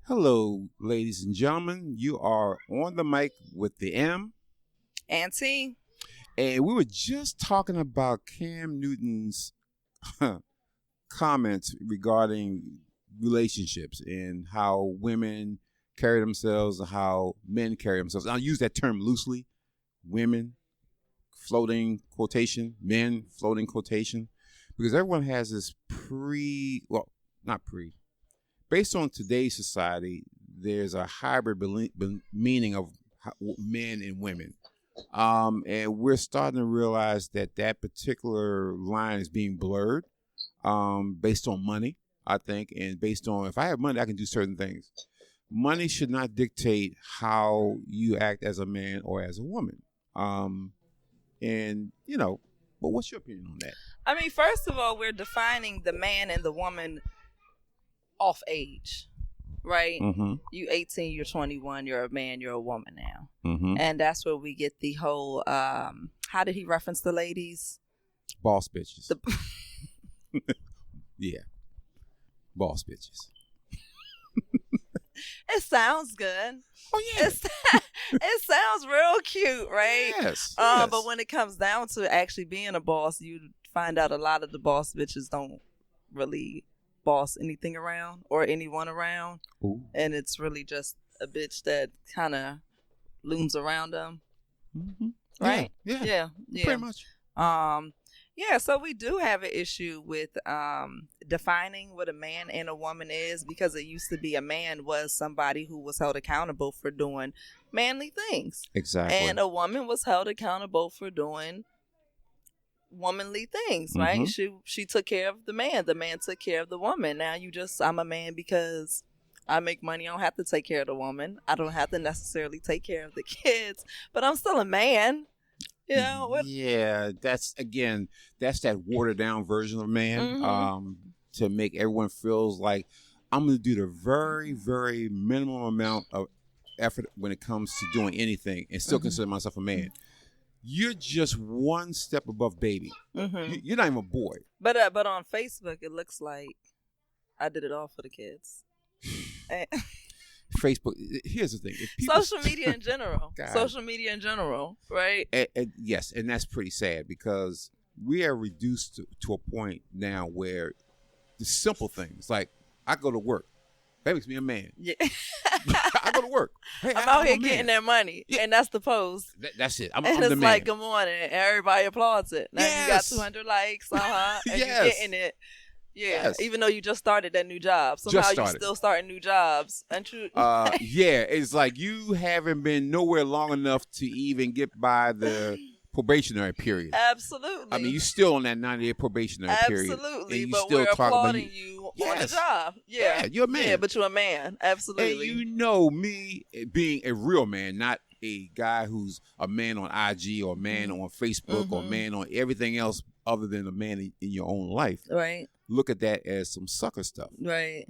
Hello, ladies and gentlemen. You are on the mic with the M. Auntie. And we were just talking about Cam Newton's comments regarding relationships and how women carry themselves and how men carry themselves. I'll use that term loosely. Women, floating quotation, men, floating quotation. Because everyone has this based on today's society, there's a hybrid meaning of men and women. And we're starting to realize that particular line is being blurred based on money, I think, and based on if I have money, I can do certain things. Money should not dictate how you act as a man or as a woman. But what's your opinion on that? I mean, first of all, we're defining the man and the woman off age, right? Mm-hmm. You 18, you're 21, you're a man, you're a woman now. Mm-hmm. And that's where we get the whole, how did he reference the ladies? Boss bitches. Yeah. Boss bitches. It sounds good. Oh, yeah. It sounds real cute, right? Yes. But when it comes down to actually being a boss, you find out a lot of the boss bitches don't really boss anything around or anyone around. Ooh. And it's really just a bitch that kind of looms around them. Mm-hmm. Right? Yeah. Pretty much. So we do have an issue with defining what a man and a woman is, because it used to be a man was somebody who was held accountable for doing manly things. Exactly. And a woman was held accountable for doing womanly things, right? Mm-hmm. She took care of the man took care of the woman. Now I'm a man because I make money. I don't have to take care of the woman. I don't have to necessarily take care of the kids, but I'm still a man. You know? Yeah, that's that watered down version of man. Mm-hmm. To make everyone feels like I'm going to do the very, very minimum amount of effort when it comes to doing anything and still consider myself a man. You're just one step above baby. Mm-hmm. You're not even a boy. But on Facebook, it looks like I did it all for the kids. Facebook. Here's the thing. Social media in general. Social media in general, right? Yes, and that's pretty sad because we are reduced to a point now where the simple things like I go to work. That makes me a man. Yeah. I go to work. Hey, I'm out here getting that money. Yeah. And that's the post. That's it. I'm the man. Like, good morning. Everybody applauds it. Now you got 200 likes. And you're getting it. Yeah. Yes. Even though you just started that new job. Somehow you're still starting new jobs. Aren't you? Yeah. It's like you haven't been nowhere long enough to even get by the probationary period. Absolutely. I mean, you're still on that 90-day probationary period. Absolutely. But we're applauding you on the job. Yeah. You're a man. Yeah, but you're a man. Absolutely. And you know me being a real man, not a guy who's a man on IG or a man on Facebook or a man on everything else other than a man in your own life. Right. Look at that as some sucker stuff. Right.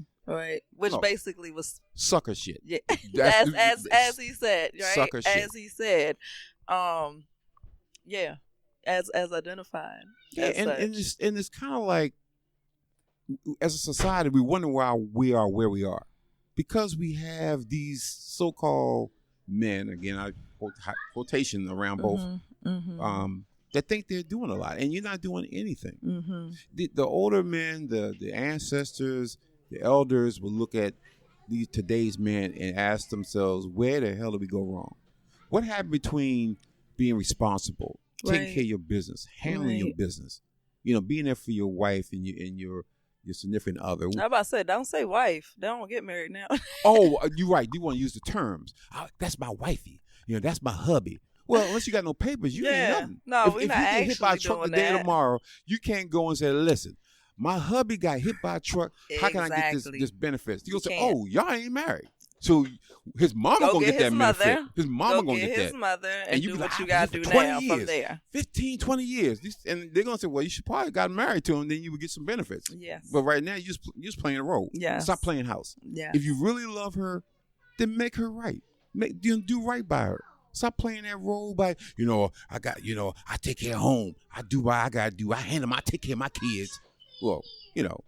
Which basically was sucker shit. Yeah. as he said, right? Sucker shit. As he said. Yeah, as identified. Yeah, and it's kind of like, as a society, we wonder why we are where we are, because we have these so-called men. Again, I quotation around both. That think they're doing a lot, and you're not doing anything. The older men, the ancestors, the elders will look at today's men and ask themselves, where the hell did we go wrong? What happened between being responsible, taking care of your business, handling your business, being there for your wife and your significant other. I'm about to say, don't say wife. They don't get married now. Oh, you're right. You want to use the terms. That's my wifey. That's my hubby. Well, unless you got no papers, you ain't nothing. No, we're if not you get actually hit by a truck today or tomorrow, you can't go and say, listen, my hubby got hit by a truck. How can I get this benefits? You'll say, oh, y'all ain't married. So his mama gonna get that benefit. His mama gonna get that. His mother and do what you gotta do now from there. 15, 20 years. And they're gonna say, well, you should probably got married to him, then you would get some benefits. Yes. But right now, you're just playing a role. Yes. Stop playing house. Yeah. If you really love her, then make her right. Do right by her. Stop playing that role by, I take care of home. I do what I gotta do. I take care of my kids. well,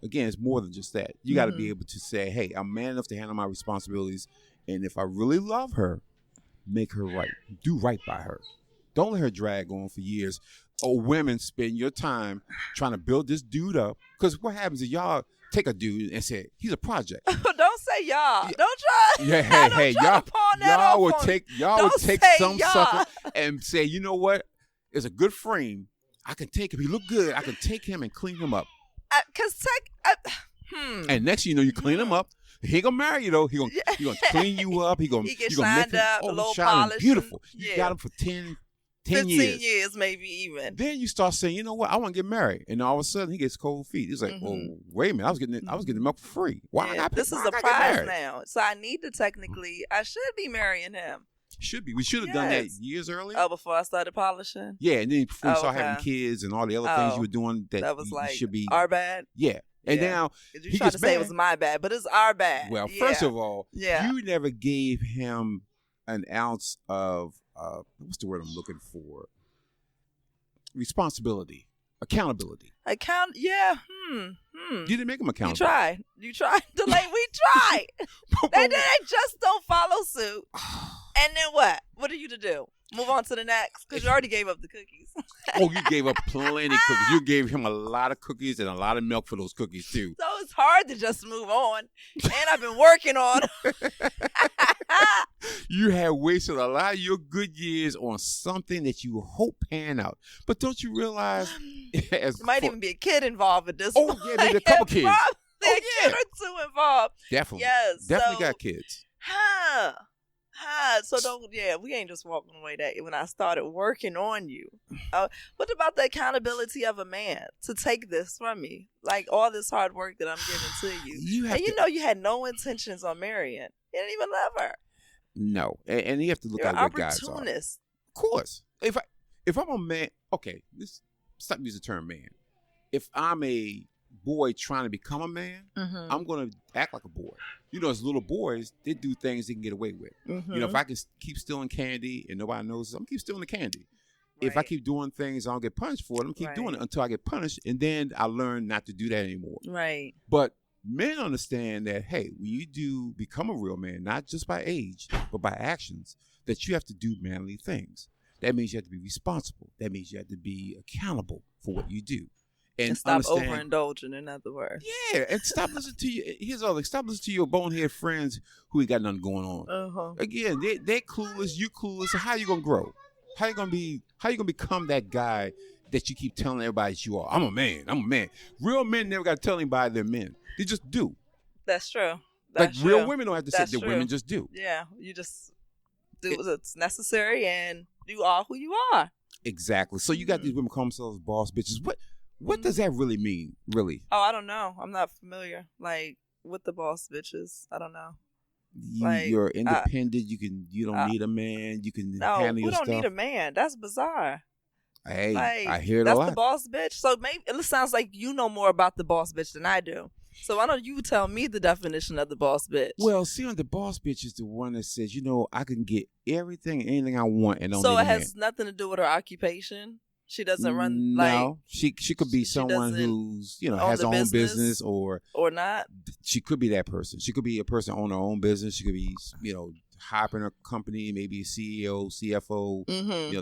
again, it's more than just that. You got to be able to say, hey, I'm man enough to handle my responsibilities. And if I really love her, make her right. Do right by her. Don't let her drag on for years. Or women spend your time trying to build this dude up. Because what happens is y'all take a dude and say, he's a project. Don't say y'all. Yeah. Don't try. Yeah, hey, y'all will take some sucker and say, you know what? It's a good frame. I can take him. He look good. I can take him and clean him up. And next thing you know, you clean him up. He ain't gonna marry you though. He gonna clean you up. He gonna shined up, a little polish. Beautiful. You got him for 10 years, maybe even. Then you start saying, you know what? I want to get married, and all of a sudden he gets cold feet. He's like, oh, wait a minute, I was getting milk for free. This is a prize now, so I need to I should be marrying him. Should be. We should have done that years earlier. Oh, before I started polishing. Yeah, and then before you start having kids and all the other things you were doing that was like should be our bad. Yeah. And now you tried to say it was my bad, but it's our bad. Well, first of all, you never gave him an ounce of what's the word I'm looking for? Responsibility, accountability. You didn't make him accountable. You tried. We tried. They just don't follow suit. And then what? What are you to do? Move on to the next? Because you already gave up the cookies. Oh, you gave up plenty of cookies. You gave him a lot of cookies and a lot of milk for those cookies, too. So it's hard to just move on. And I've been working on You have wasted a lot of your good years on something that you hope pan out. But don't you realize... there might even be a kid involved in this one. Oh, yeah, there's a couple kids. Probably a kid or two involved. Definitely. Yes. Definitely got kids. So we ain't just walking away that when I started working on you. What about the accountability of a man to take this from me? Like all this hard work that I'm giving to you. You had no intentions on marrying. You didn't even love her. No. And you have to look at what guys are. Opportunist. Of course. If I'm a man, okay, stop using the term man. If I'm a boy trying to become a man, I'm going to act like a boy. As little boys, they do things they can get away with. If I can keep stealing candy and nobody knows, I'm keep stealing the candy. Right. If I keep doing things I don't get punished for it, I'm keep doing it until I get punished, and then I learn not to do that anymore. Right. But men understand that, hey, when you do become a real man, not just by age, but by actions, that you have to do manly things. That means you have to be responsible. That means you have to be accountable for what you do. And stop overindulging, in other words. Yeah, and stop listening to you. Here's all. Stop listening to your bonehead friends who ain't got nothing going on. Again, they're clueless. You clueless. So how you gonna grow? How you gonna become that guy that you keep telling everybody that you are? I'm a man. Real men never got to tell anybody they're men. They just do. That's true. Real women don't have to say that. Women just do. Yeah, you just do what's necessary and you are who you are. Exactly. So you got these women call themselves boss bitches. What does that really mean, really? Oh, I don't know. I'm not familiar, with the boss bitches. I don't know. You're independent. You don't need a man. You can handle your stuff. No, we don't need a man. That's bizarre. Hey, I hear it a lot. That's the boss bitch. So maybe it sounds like you know more about the boss bitch than I do. So why don't you tell me the definition of the boss bitch? Well, the boss bitch is the one that says, I can get anything I want and don't need a man. So it has nothing to do with her occupation? She doesn't run she could be someone who's has her own business or not. She could be that person. She could be a person on her own business. She could be high up in a company, maybe a CEO, CFO,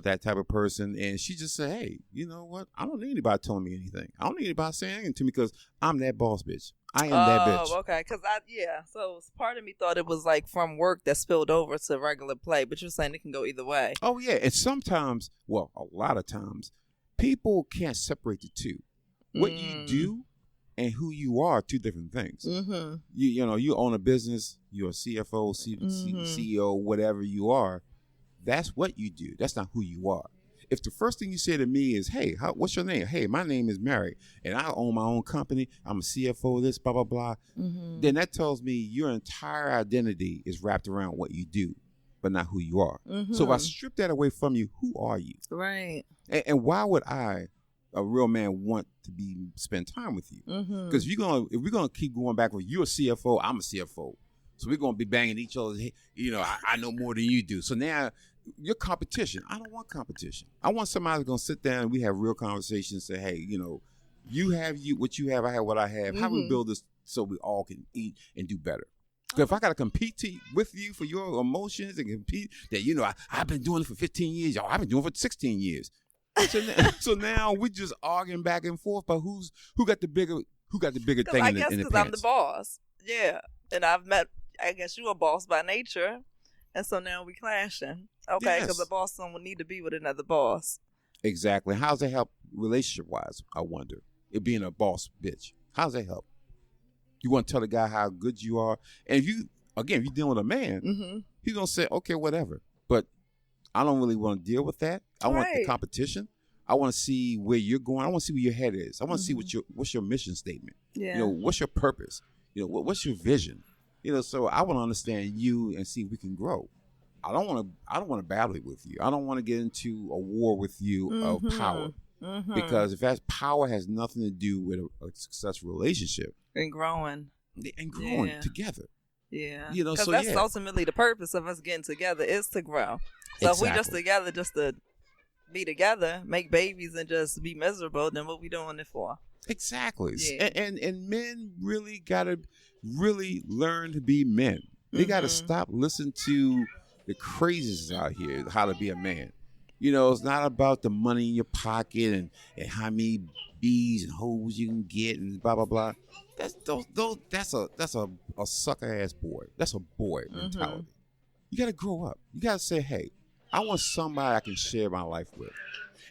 that type of person. And she just said, hey, you know what? I don't need anybody telling me anything. I don't need anybody saying anything to me because I'm that boss bitch. I am that bitch. Oh, okay. So part of me thought it was like from work that spilled over to regular play, but you're saying it can go either way. Oh, yeah. And sometimes, a lot of times, people can't separate the two. What you do and who you are two different things. You own a business, you're a CFO, CEO, whatever you are. That's what you do. That's not who you are. If the first thing you say to me is, hey, what's your name? Hey, my name is Mary, and I own my own company. I'm a CFO of this, blah, blah, blah. Then that tells me your entire identity is wrapped around what you do, but not who you are. So if I strip that away from you, who are you? Right. And why would I, a real man, want to spend time with you? Because if we're gonna keep going back with you're a CFO, I'm a CFO, so we're gonna be banging each other. I know more than you do. So now your competition. I don't want competition. I want somebody who's gonna sit down and we have real conversations. Say, hey, You have what you have. I have what I have. How we build this so we all can eat and do better. Because if I got to compete with you for your emotions and compete that, I've been doing it for 15 years. Y'all, I've been doing it for 16 years. So now we just arguing back and forth about who got the bigger thing I in guess the because pants. I'm the boss. Yeah. And I guess you a boss by nature. And so now we clashing. Okay, because the boss don't need to be with another boss. Exactly. How's that help relationship-wise, I wonder? It being a boss bitch. How's that help? You want to tell the guy how good you are. And if you're dealing with a man, he's going to say, okay, whatever. But I don't really want to deal with that. I want the competition. I want to see where you're going. I want to see where your head is. I want to see what's your mission statement. Yeah. What's your purpose? What's your vision? So I want to understand you and see if we can grow. I don't want to battle with you. I don't want to get into a war with you of power. Because if that power has nothing to do with a successful relationship. And growing together. Yeah. Because that's ultimately the purpose of us getting together is to grow. So if we just together just to be together, make babies and just be miserable, then what we doing it for? Exactly. Yeah. And men really gotta really learn to be men. They gotta stop listening to the crazies out here, how to be a man. It's not about the money in your pocket and how many bees and hoes you can get and blah blah blah. That's a sucker ass boy. That's a boy mentality. You gotta grow up. You gotta say, hey, I want somebody I can share my life with.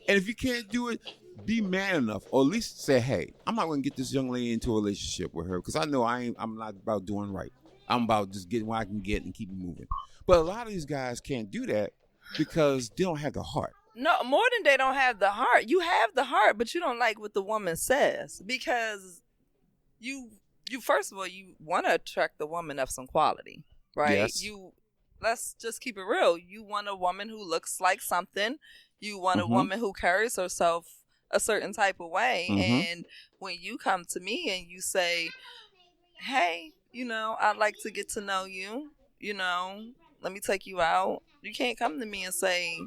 And if you can't do it, be man enough, or at least say, hey, I'm not gonna get this young lady into a relationship with her because I know I'm not about doing right. I'm about just getting what I can get and keep it moving. But a lot of these guys can't do that because they don't have the heart. No, more than they don't have the heart. You have the heart, but you don't like what the woman says because you first of all, you want to attract the woman of some quality, right? Yes. Let's just keep it real. You want a woman who looks like something. You want a woman who carries herself a certain type of way. And when you come to me and you say, hey, I'd like to get to know you, let me take you out. You can't come to me and say,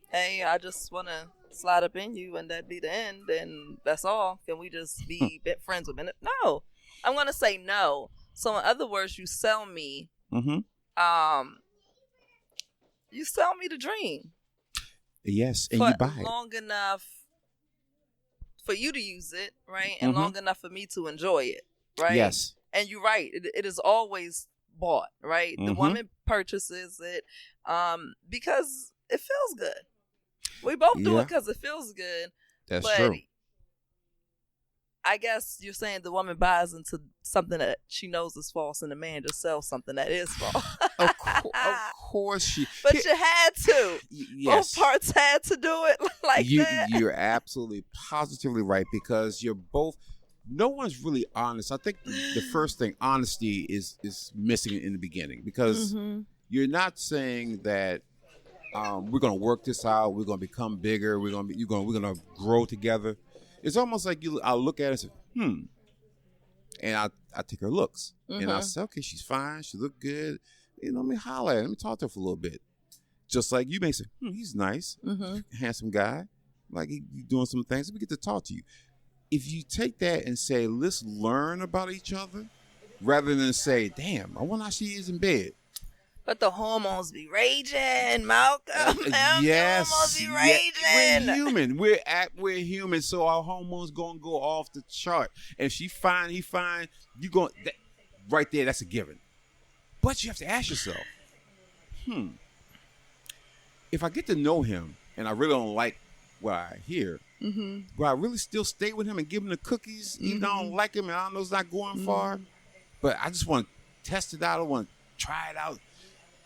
hey, I just want to slide up in you and that be the end and that's all. Can we just be friends with minute? No, I'm going to say no. So in other words, you sell me, you sell me the dream. Yes, and you buy it long enough for you to use it, right? And long enough for me to enjoy it, right? Yes. And you're right. It is always bought, right? The woman purchases it because it feels good. We both do it because it feels good. That's true. I guess you're saying the woman buys into something that she knows is false, and the man just sells something that is false. Of course she. But you had to. Yes. Both parts had to do it like that. You're absolutely positively right because you're both. No one's really honest. I think the first thing, honesty, is missing in the beginning because you're not saying that we're going to work this out. We're going to become bigger. We're going to grow together. It's almost like I'll look at it and say, and I take her looks and I say, okay, she's fine. She look good. Let me holler at her. Let me talk to her for a little bit. Just like you may say, he's nice, handsome guy. Like he's doing some things. Let me get to talk to you. If you take that and say, let's learn about each other, rather than say, damn, I wonder how she is in bed. But the hormones be raging, Malcolm. Yes, the hormones be raging. We're human. We're human, so our hormones gonna go off the chart. And if she fine, he fine, you going right there. That's a given. But you have to ask yourself, if I get to know him and I really don't like what I hear, will I really still stay with him and give him the cookies, even though I don't like him and I know it's not going far? But I just want to test it out. I want to try it out.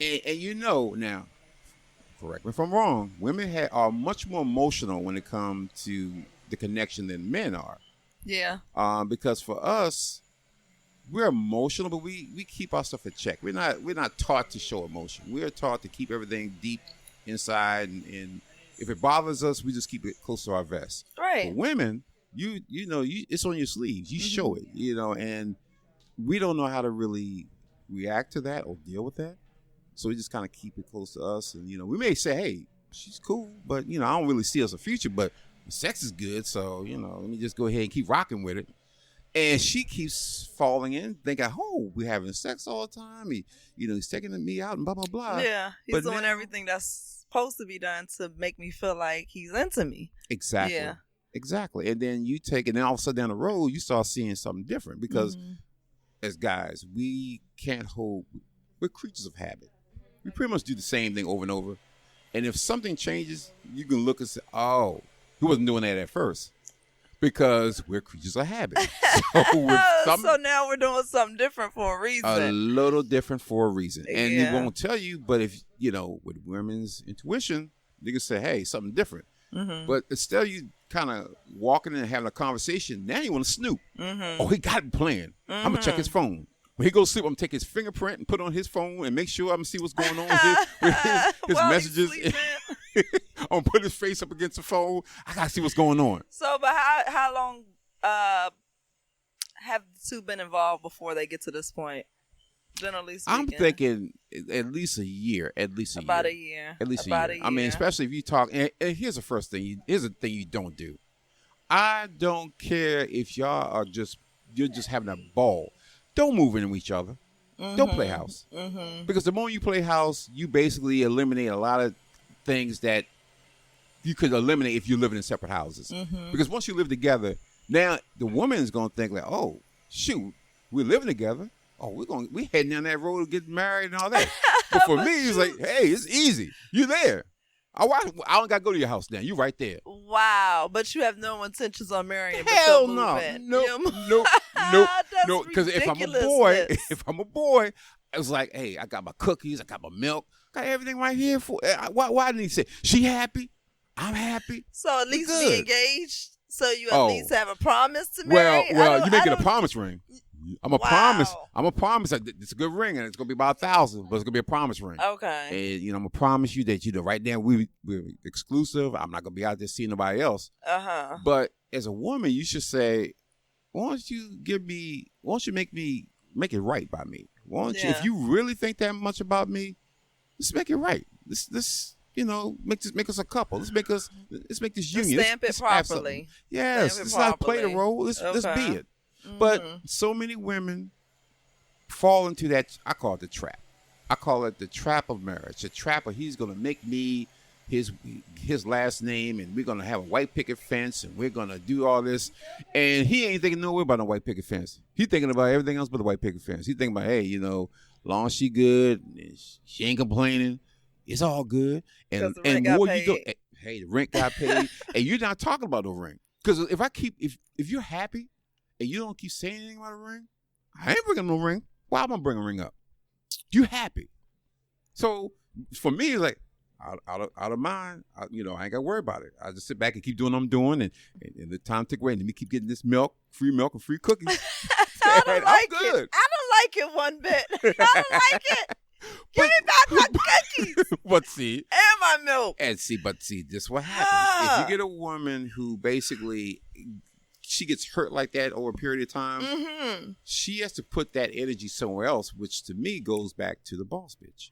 And now, correct me if I'm wrong, women are much more emotional when it comes to the connection than men are. Yeah. Because for us, we're emotional, but we keep our stuff in check. We're not taught to show emotion. We're taught to keep everything deep inside, and if it bothers us, we just keep it close to our vest. Right. For women, it's on your sleeves. You show it, and we don't know how to really react to that or deal with that. So we just kind of keep it close to us. And, we may say, hey, she's cool, but, I don't really see us a future. But sex is good, so let me just go ahead and keep rocking with it. And she keeps falling in, thinking, "Oh, we're having sex all the time. He's taking me out and blah blah blah." Yeah, he's doing now, everything that's supposed to be done to make me feel like he's into me. Exactly. Yeah. Exactly. And then and then all of a sudden down the road, you start seeing something different because as guys, we're creatures of habit. We pretty much do the same thing over and over. And if something changes, you can look and say, "Oh, he wasn't doing that at first." Because we're creatures of habit. So now we're doing something different for a reason. A little different for a reason. And Yeah. it won't tell you, but if, with women's intuition, they can say, "Hey, something different." But instead of you kind of walking in and having a conversation, now you want to snoop. Oh, he got it playing. I'm going to check his phone. When he goes to sleep, I'm going to take his fingerprint and put it on his phone and make sure I'm going to see what's going on with his messages. I'm going to put his face up against the phone. I got to see what's going on. So, but how long have the two been involved before they get to this point? Generally speaking. I'm thinking at least a year. About a year. At least a year. I mean, especially if you talk. And here's the first thing. Here's the thing you don't do. I don't care if you're just having a ball. Don't move into each other. Don't play house. Because the moment you play house, you basically eliminate a lot of things that you could eliminate if you're living in separate houses. Because once you live together, now the woman is going to think like, "Oh, shoot, we're living together. Oh, we heading down that road to get married and all that." But for me, it's like, "Hey, it's easy. You're there. I don't got to go to your house now. You right there." Wow, but you have no intentions on marrying. Hell no, no. Because if I'm a boy, it's like, "Hey, I got my cookies, I got my milk, got everything right here for." Why didn't he say she happy? I'm happy. So at least be engaged. So you at least have a promise to marry. Well, you making a promise ring. I'm a promise. It's a good ring, and it's gonna be about $1,000, but it's gonna be a promise ring. Okay. And I'm gonna promise you that right now we're exclusive. I'm not gonna be out there seeing nobody else. But as a woman, you should say, "Why don't you make it right by me? Why don't you, if you really think that much about me, let's make it right. Let's make us a couple. Let's make this union. Stamp it properly. Yes. Let's not play the role. Let's be it." But so many women fall into that. I call it the trap. I call it the trap of marriage. The trap of he's going to make me his last name, and we're going to have a white picket fence, and we're going to do all this. And he ain't thinking nowhere about no white picket fence. He's thinking about everything else but the white picket fence. He's thinking about, hey, long as she good, she ain't complaining, it's all good. And more you go, hey, the rent got paid, and you're not talking about no ring. Because if you're happy, and you don't keep saying anything about a ring, I ain't bringing no ring. Why am I bringing a ring up? You happy. So for me, it's like, out of mind, I ain't got to worry about it. I just sit back and keep doing what I'm doing, and the time tick away, and let me keep getting this free milk and free cookies. I don't like it. I don't like it one bit. I don't like it. Give me back my cookies. But see. And my milk. But see, this is what happens. If you get a woman who basically she gets hurt like that over a period of time, she has to put that energy somewhere else, which to me goes back to the boss bitch.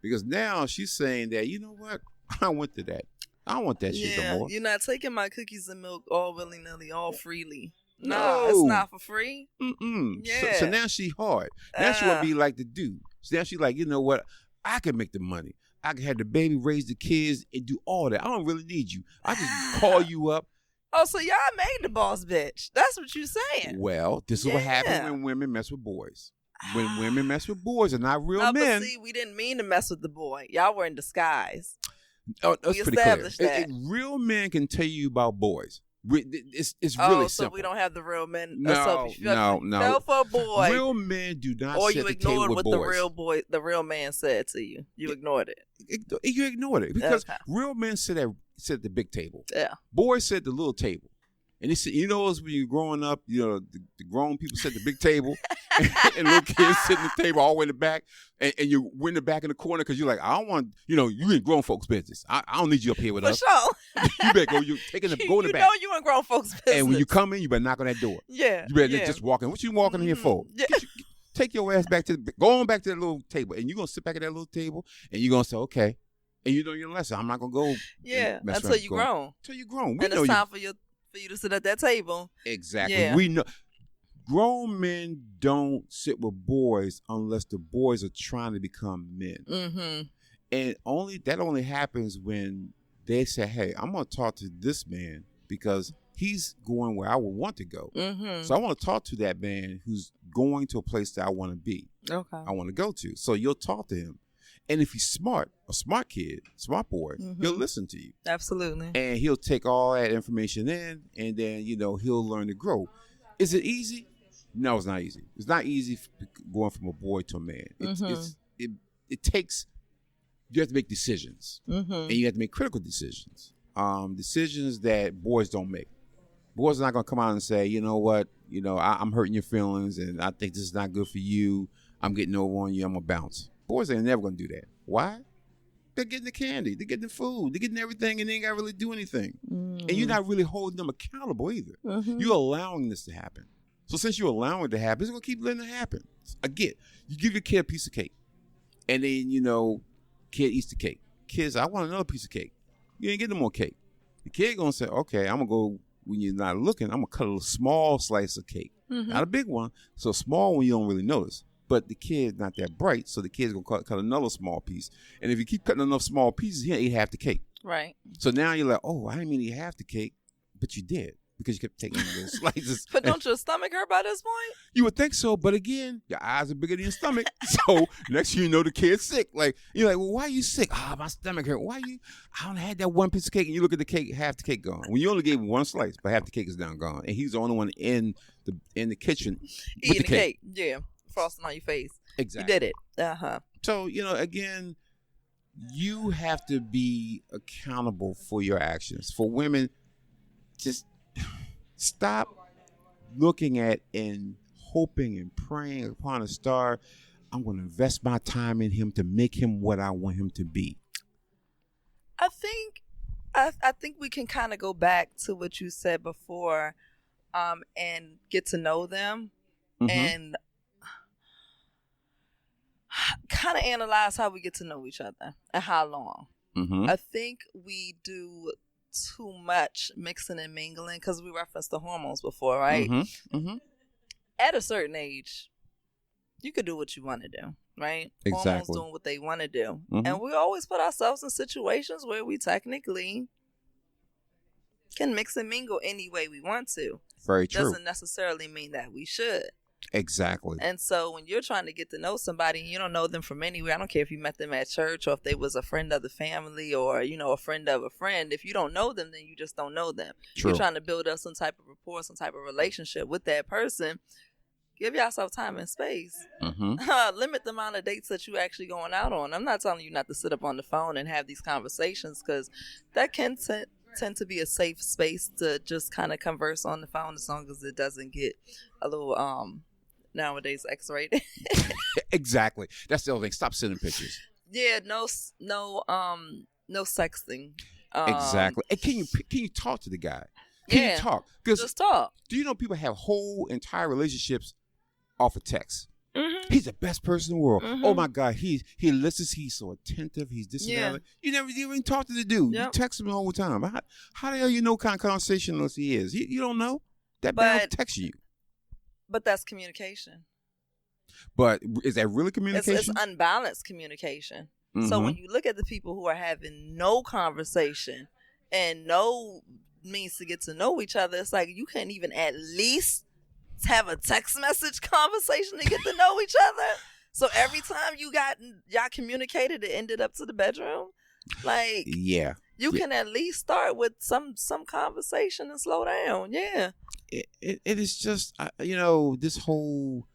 Because now she's saying that, you know what? I don't want to that. I don't want that shit no more. You're not taking my cookies and milk all willy-nilly, all freely. No, it's not for free. Yeah. So now she hard. Now she want to be like the dude. So now she like, you know what? I can make the money. I can have the baby, raise the kids, and do all that. I don't really need you. I can call you up. Oh, so y'all made the boss bitch. That's what you're saying. Well, this is what happens when women mess with boys. When women mess with boys and not real men. But see, we didn't mean to mess with the boy. Y'all were in disguise. That's pretty clear. Real men can tell you about boys. It's really simple. So we don't have the real men. No. Fell for a boy. Real men do not or sit at the table with boys. Or you ignored what the real man said to you. You ignored it. You ignored it because real men sit at the big table. Yeah. Boys sit at the little table. And when you're growing up, the grown people sit at the big table and little kids sit at the table all the way in the back. And you're in the back in the corner because you're like, I don't want, you in grown folks' business. I don't need you up here with us. For sure. You better go in the back. You in grown folks' business. And when you come in, you better knock on that door. Yeah. You better just walk in. What you walking in here for? Yeah. Take your ass back go on back to that little table. And you're going to sit back at that little table and you're going to say, okay, And you know your lesson. I'm not gonna go. Yeah, mess until around you going- grown. Till you grown. We And know it's you time for you to sit at that table. exactly. Yeah. We know grown men don't sit with boys unless the boys are trying to become men. Mm-hmm. And that only happens when they say, "Hey, I'm gonna talk to this man because he's going where I would want to go. Mm-hmm. So I want to talk to that man who's going to a place that I want to be. Okay. I want to go to." So you'll talk to him, and if he's smart, a smart kid, smart boy, Mhm. he'll listen to you, Absolutely. and he'll take all that information in, and then he'll learn to grow. Is it easy? No, it's not easy. It's not easy going from a boy to a man. It takes. You have to make decisions, Mm-hmm. and you have to make critical decisions. Decisions that boys don't make. Boys are not gonna come out and say, "You know what? I'm hurting your feelings, and I think this is not good for you. I'm getting over on you. I'm gonna bounce." Boys ain't never gonna do that. Why? They're getting the candy, they're getting the food, they're getting everything, and they ain't gotta really do anything. Mm-hmm. And you're not really holding them accountable either. Mm-hmm. You're allowing this to happen. So since you're allowing it to happen, it's gonna keep letting it happen. Again, you give your kid a piece of cake, and then kid eats the cake. Kids, I want another piece of cake. You ain't getting no more cake. The kid gonna say, "Okay, I'm gonna go when you're not looking. I'm gonna cut a little small slice of cake, Mm-hmm. not a big one. So a small one you don't really notice. But the kid not that bright, so the kid's gonna cut another small piece. And if you keep cutting enough small pieces, he'll eat half the cake. Right. So now you're like, oh, I didn't mean to eat half the cake, but you did because you kept taking little slices. But don't your stomach hurt by this point? You would think so, but again, your eyes are bigger than your stomach. So next thing you know, the kid's sick. Like you're like, well, why are you sick? Ah, my stomach hurt. Why you? I only had that one piece of cake, and you look at the cake, half the cake gone. When you only gave him one slice, but half the cake is down gone, and he's the only one in the kitchen with Eating the cake. Yeah. Frosting on your face. Exactly. You did it. Uh-huh. So again, you have to be accountable for your actions. For women, just stop looking at and hoping and praying upon a star. I'm going to invest my time in him to make him what I want him to be. I think we can kind of go back to what you said before, and get to know them Mhm. and kind of analyze how we get to know each other and how long. Mhm. I think we do too much mixing and mingling because we referenced the hormones before, right? Mhm. Mhm. At a certain age, you could do what you want to do, right? Hormones Exactly. doing what they want to do. Mhm. And we always put ourselves in situations where we technically can mix and mingle any way we want to. Very true. Doesn't necessarily mean that we should. Exactly. And so when you're trying to get to know somebody and you don't know them from anywhere, I don't care if you met them at church or if they was a friend of the family or, a friend of a friend. If you don't know them, then you just don't know them. True. You're trying to build up some type of rapport, some type of relationship with that person. Give yourself time and space. Mhm. Limit the amount of dates that you actually going out on. I'm not telling you not to sit up on the phone and have these conversations because that can tend to be a safe space to just kind of converse on the phone as long as it doesn't get a little nowadays X-rated. Exactly. That's the other thing. Stop sending pictures. Yeah, no sexting. Exactly. And can you talk to the guy? Can Yeah, you talk? Because just talk. do you know people have whole entire relationships off of text? Mm-hmm. He's the best person in the world. Mhm. Oh my God, he listens. He's so attentive. He's this and Yeah. that. You never even talk to the dude. Yep. You text him the whole time. How the hell you know what kind of conversationalist he is? You don't know. That man But- texts you. But that's communication. But is that really It's communication? unbalanced communication. So Mhm. when you look at the people who are having no conversation and no means to get to know each other, it's like you can't even at least have a text message conversation to get to know each other. So every time y'all communicated, it ended up to the bedroom. Like Yeah. you Yeah. can at least start with some conversation and slow down. Yeah. It is just this whole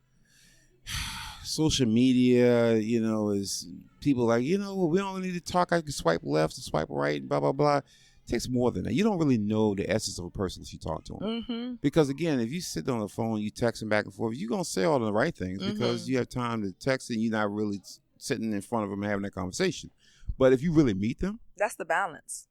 social media is people like we don't need to talk. I can swipe left and swipe right and blah blah blah. It takes more than that. You don't really know the essence of a person if you talk to them. Mm-hmm. Because again, if you sit on the phone, you text them back and forth, you're gonna say all the right things because you have time to text and you're not really sitting in front of them and having that conversation. But if you really meet them, That's the balance.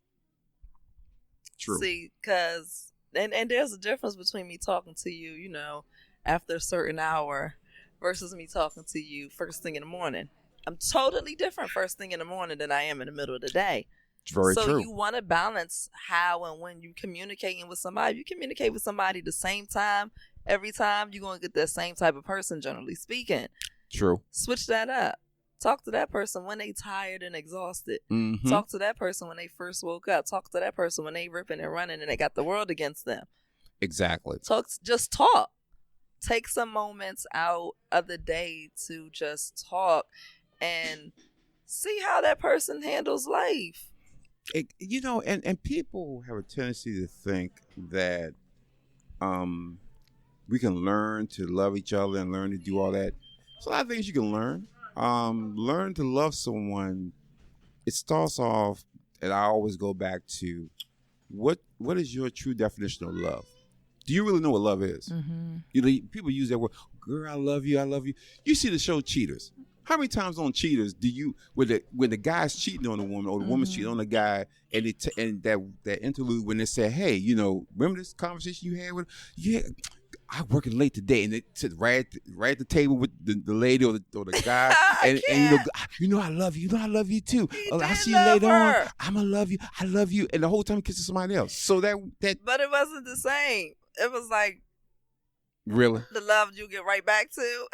true. See, because and there's a difference between me talking to you, after a certain hour versus me talking to you first thing in the morning. I'm totally different first thing in the morning than I am in the middle of the day. It's very so true. you want to balance how and when you communicating with somebody. You communicate with somebody the same time every time, you're going to get that same type of person, generally speaking. True. Switch that up. Talk to that person when they tired and exhausted. Mm-hmm. Talk to that person when they first woke up. Talk to that person when they ripping and running and they got the world against them. Exactly. Just talk. Take some moments out of the day to just talk and see how that person handles life. And people have a tendency to think that we can learn to love each other and learn to do all that. There's a lot of things you can learn. Learn to love someone. It starts off, and I always go back to what is your true definition of love? Do you really know what love is? Mm-hmm. People use that word, girl, I love you, I love you. You see the show Cheaters. How many times on Cheaters do you, when the guy's cheating on the woman or the woman's cheating on the guy, and that interlude when they say, hey, remember this conversation you had with, yeah, I'm working late today, and they sit right at the table with the lady or the guy, and I love you, I love you too. I'll see you later on. I'm gonna love you, I love you, and the whole time he kisses somebody else. So that. But it wasn't the same. It was like, really, the love you get right back to.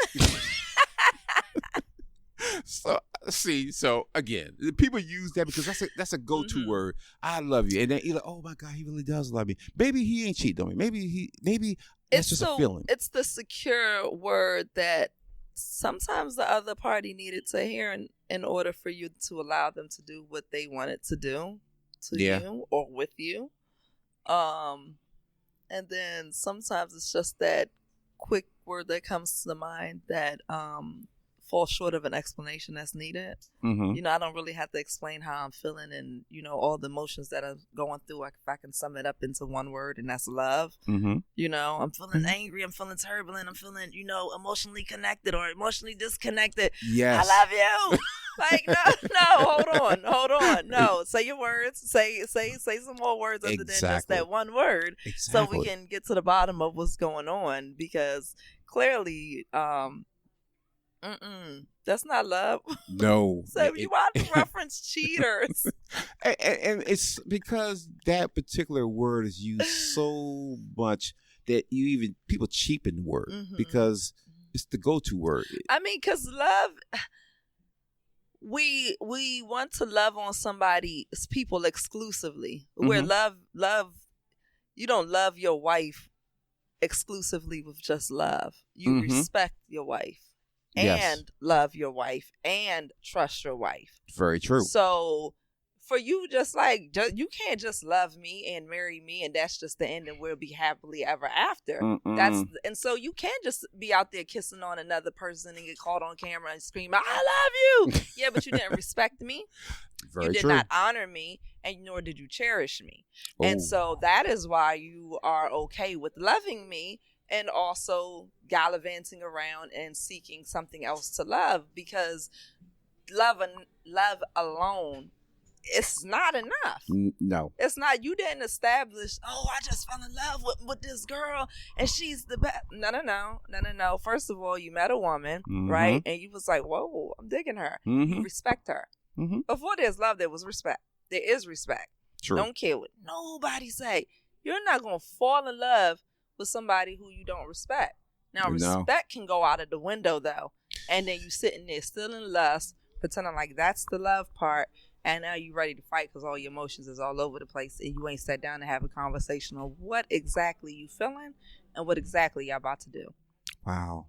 So again, people use that because that's a go-to word. I love you, and then you're like, oh my God, he really does love me. Maybe he ain't cheating on me. Maybe it's just a feeling. It's the secure word that sometimes the other party needed to hear in order for you to allow them to do what they wanted to do to you or with you. And then sometimes it's just that quick word that comes to the mind that falls short of an explanation that's needed. Mm-hmm. I don't really have to explain how I'm feeling and, all the emotions that I'm going through. If I can sum it up into one word, and that's love. Mm-hmm. I'm feeling angry. I'm feeling turbulent. I'm feeling, emotionally connected or emotionally disconnected. Yes. I love you. Like, no, hold on. No, say your words. Say some more words other than just that one word. Exactly. So we can get to the bottom of what's going on, because clearly, that's not love. No. So you want to reference Cheaters. And it's because that particular word is used so much that people cheapen the word because it's the go-to word. I mean, because love, we want to love on somebody's people exclusively. Where love, you don't love your wife exclusively with just love. You respect your wife. And love your wife and trust your wife. Very true. So for you, you can't just love me and marry me and that's just the end and we'll be happily ever after. And so you can't just be out there kissing on another person and get caught on camera and scream, I love you. Yeah, but you didn't respect me. You did not honor me, and nor did you cherish me. Oh. And so that is why you are okay with loving me and also gallivanting around and seeking something else to love, because love alone, it's not enough. No. It's not. You didn't establish, I just fell in love with this girl and she's the best. No. First of all, you met a woman, right? And you was like, whoa, I'm digging her. You respect her. Before there's love, there was respect. There is respect. True. Don't care what nobody say. You're not going to fall in love with somebody who you don't respect. Now, respect can go out of the window, though. And then you sitting there still in lust, pretending like that's the love part. And now you ready to fight because all your emotions is all over the place. And you ain't sat down to have a conversation on what exactly you feeling and what exactly y'all about to do. Wow.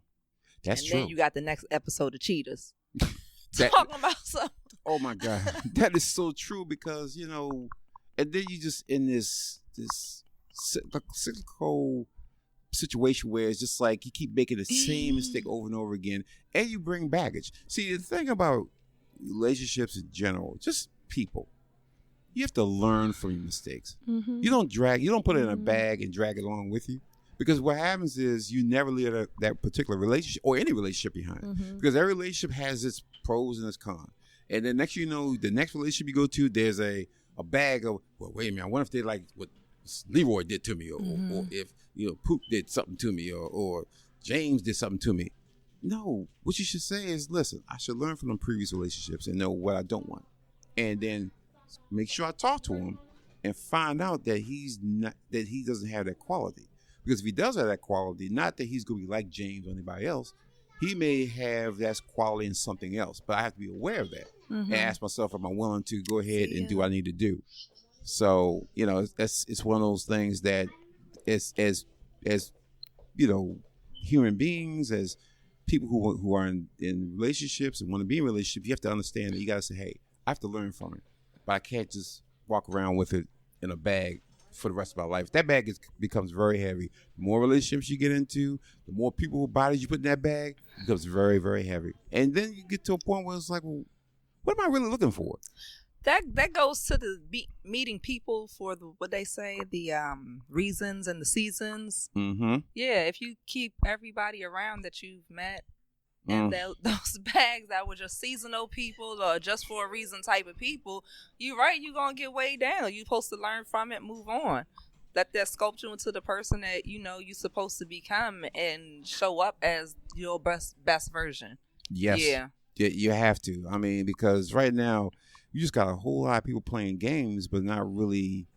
That's true. And then you got the next episode of Cheaters. Talking about something. Oh, my God. That is so true because, and then you just in this cyclical situation where it's just like you keep making the same mistake over and over again, and you bring baggage. See, the thing about relationships in general, just people, you have to learn from your mistakes. You don't put it in a bag and drag it along with you, because what happens is you never leave that particular relationship or any relationship behind, because every relationship has its pros and its cons. And then next, the next relationship you go to, there's a bag of, well, wait a minute, I wonder if they like what Leroy did to me, or if Poop did something to me, or James did something to me. No, what you should say is, listen, I should learn from them previous relationships and know what I don't want, and then make sure I talk to him and find out that he doesn't have that quality. Because if he does have that quality, not that he's going to be like James or anybody else, he may have that quality in something else. But I have to be aware of that and ask myself, am I willing to go ahead and do what I need to do? So, it's one of those things that as human beings, as people who are in relationships and want to be in relationships, you have to understand that you got to say, hey, I have to learn from it. But I can't just walk around with it in a bag for the rest of my life. That bag becomes very heavy. The more relationships you get into, the more people, bodies you put in that bag, it becomes very, very heavy. And then you get to a point where it's like, well, what am I really looking for? That goes to the meeting people for what they say, the reasons and the seasons. Mm-hmm. Yeah, if you keep everybody around that you've met, and those bags that were just seasonal people or just for a reason type of people, you're going to get way down. You're supposed to learn from it, move on. Let that sculpt you into the person that you're supposed to become and show up as your best version. Yes. Yeah, you have to. I mean, because right now, you just got a whole lot of people playing games, but not really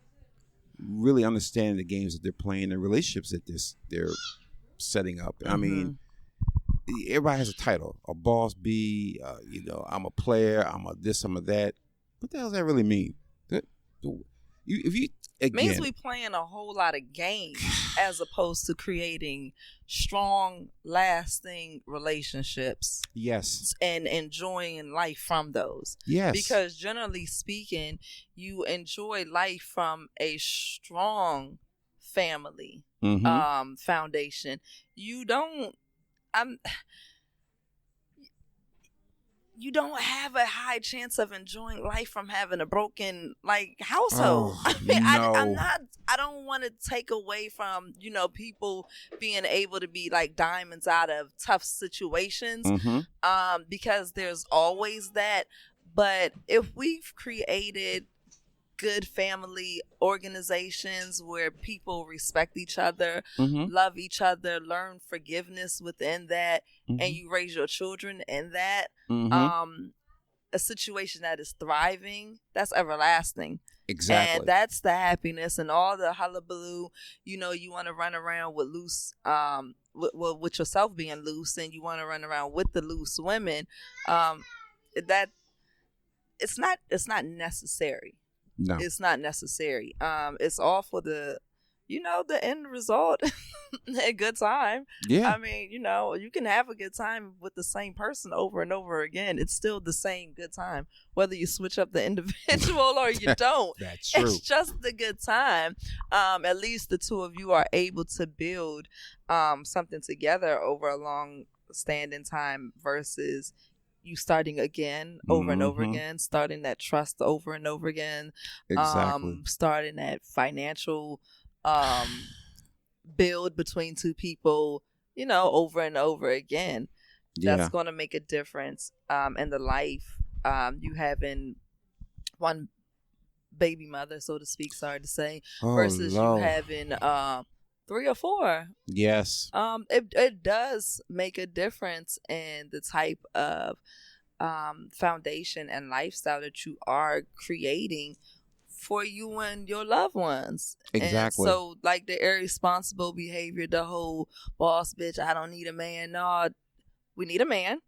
understanding the games that they're playing, the relationships that they're setting up. I mean, everybody has a title, a boss bee, I'm a player, I'm a this, I'm a that. What the hell does that really mean? Means we playing a whole lot of games as opposed to creating strong, lasting relationships. Yes. And enjoying life from those. Yes. Because generally speaking, you enjoy life from a strong family foundation. You don't have a high chance of enjoying life from having a broken household. I don't want to take away from people being able to be like diamonds out of tough situations, because there's always that. But if we've created good family organizations where people respect each other, love each other, learn forgiveness within that, and you raise your children in that, a situation that is thriving, that's everlasting. Exactly. And that's the happiness and all the hullabaloo. You want to run around with loose, with yourself being loose, and you want to run around with the loose women. That it's not necessary. No, it's not necessary. It's all for the end result, a good time. Yeah. I mean, you can have a good time with the same person over and over again. It's still the same good time, whether you switch up the individual or you don't. That's true. It's just the good time. At least the two of you are able to build something together over a long standing time versus you starting again over and over again, starting that trust over and over again. Exactly. Starting that financial build between two people, over and over again. Yeah. That's going to make a difference in the life. You having one baby mother, so to speak, sorry to say, versus Lord. you having 3 or 4. Yes. It does make a difference in the type of foundation and lifestyle that you are creating for you and your loved ones. Exactly. And so, like the irresponsible behavior, the whole boss bitch, I don't need a man. No, we need a man.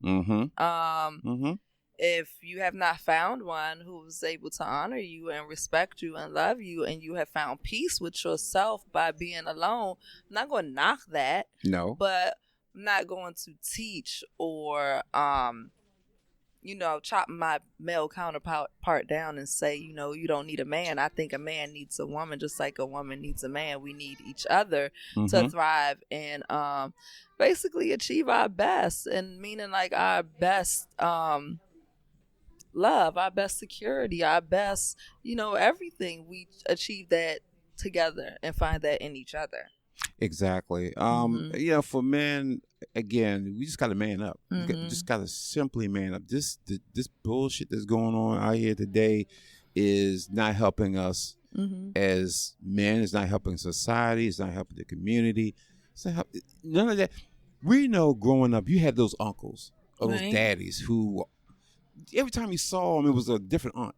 If you have not found one who's able to honor you and respect you and love you, and you have found peace with yourself by being alone, I'm not going to knock that. No. But I'm not going to teach or, chop my male counterpart down and say, you don't need a man. I think a man needs a woman just like a woman needs a man. We need each other to thrive and basically achieve our best, and meaning like our best love, our best security, our best, everything. We achieve that together and find that in each other. Exactly. For men, again, we just got to man up. We just got to simply man up. This bullshit that's going on out here today is not helping us as men. It's not helping society. It's not helping the community. None of that. We know growing up, you had those uncles or those Right. daddies who, every time you saw them, it was a different aunt.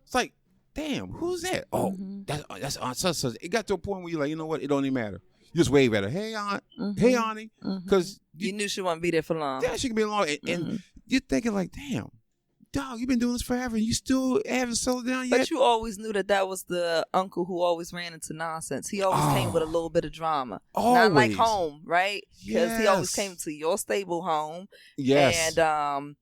It's like, damn, who's that? Oh, Mhm. that's Aunt such such. It got to a point where you're like, you know what? It don't even matter. You just wave at her. Hey, Aunt. Hey, Mhm. Auntie. Mhm. Because You knew she wouldn't be there for long. yeah, she can be along. And Mhm. you're thinking like, damn, dog, you've been doing this forever and you still haven't settled down yet? But you always knew that was the uncle who always ran into nonsense. He always came with a little bit of drama. Not like Always. home, right? Because he always Yes. came to your stable home. Yes. And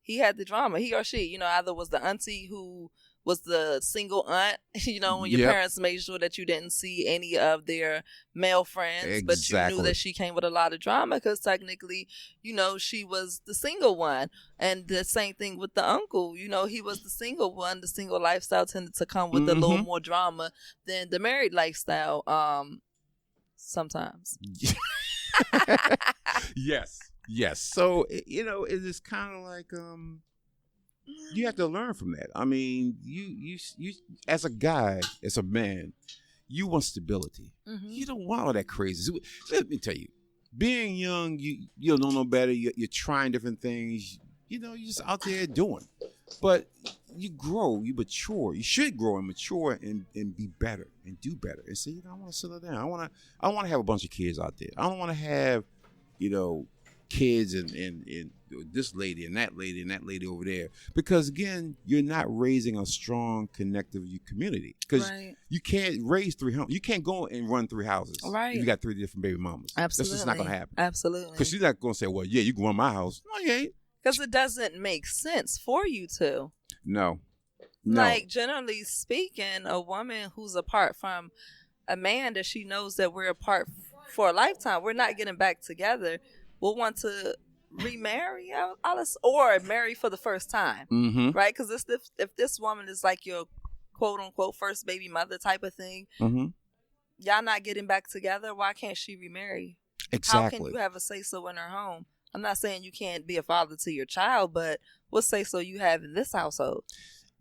he had the drama. He or she, either was the auntie who was the single aunt, when your Yep. parents made sure that you didn't see any of their male friends, but you knew Exactly. that she came with a lot of drama because technically, she was the single one. And the same thing with the uncle, he was the single one. The single lifestyle tended to come with a little Mhm. more drama than the married lifestyle, sometimes. Yes. Yes. So, it is kind of like, you have to learn from that. I mean, you as a guy, as a man, you want stability. Mhm. You don't want all that crazy. So let me tell you, being young, you don't know no better. You're trying different things. You're just out there doing. But you grow, you mature. You should grow and mature and be better and do better. And say, I want to settle down. I want to have a bunch of kids out there. I don't want to have, kids and this lady and that lady over there. Because again, you're not raising a strong connective community. Because Right. you can't raise 3 homes. You can't go and run 3 houses. Right. You got 3 different baby mamas. Absolutely. That's just not going to happen. Absolutely. Because she's not going to say, well, yeah, you can run my house. No, you ain't. Because it doesn't make sense for you to. No. Like, generally speaking, a woman who's apart from a man that she knows that we're apart for a lifetime, we're not getting back together, will want to remarry or marry for the first time, Mm-hmm. right? Because if this woman is like your quote-unquote first baby mother type of thing, Mm-hmm. y'all not getting back together, why can't she remarry? Exactly. How can you have a say-so in her home? I'm not saying you can't be a father to your child, but what say-so you have in this household?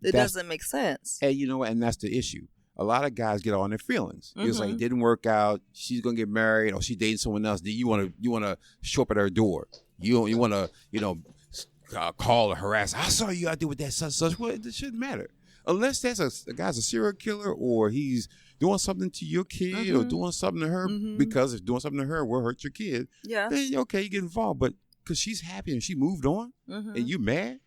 It doesn't make sense. And you know what? And that's the issue. A lot of guys get on their feelings. It's like, Mhm. didn't work out. She's gonna get married, or she dating someone else. Then you wanna show up at her door. You wanna call or harass. I saw you out there with that such. Well, it shouldn't matter unless that's a guy's a serial killer or he's doing something to your kid or Mhm. doing something to her. Mhm. Because if doing something to her will hurt your kid, Yeah. then okay, you get involved. But because she's happy and she moved on, Mhm. and you mad,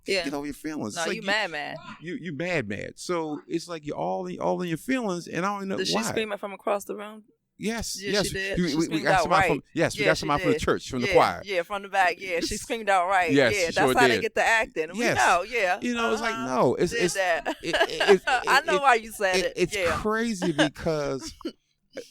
Yeah. get over your feelings. No, It's like you mad. you mad. So it's like you're all in your feelings, and I don't know Did why. she scream it from across the room? Yes, Yeah, yes. she did. We She got screamed out somebody right. from we Yeah, got she somebody from the did. church, from the Yeah, choir. Yeah, from the back. Yeah, she screamed out right. Yes, Yeah, she that's sure how did. they get the acting. We Yes. know, yeah. It's like no, it's Did that. it- I know why you said it. It's Yeah. crazy because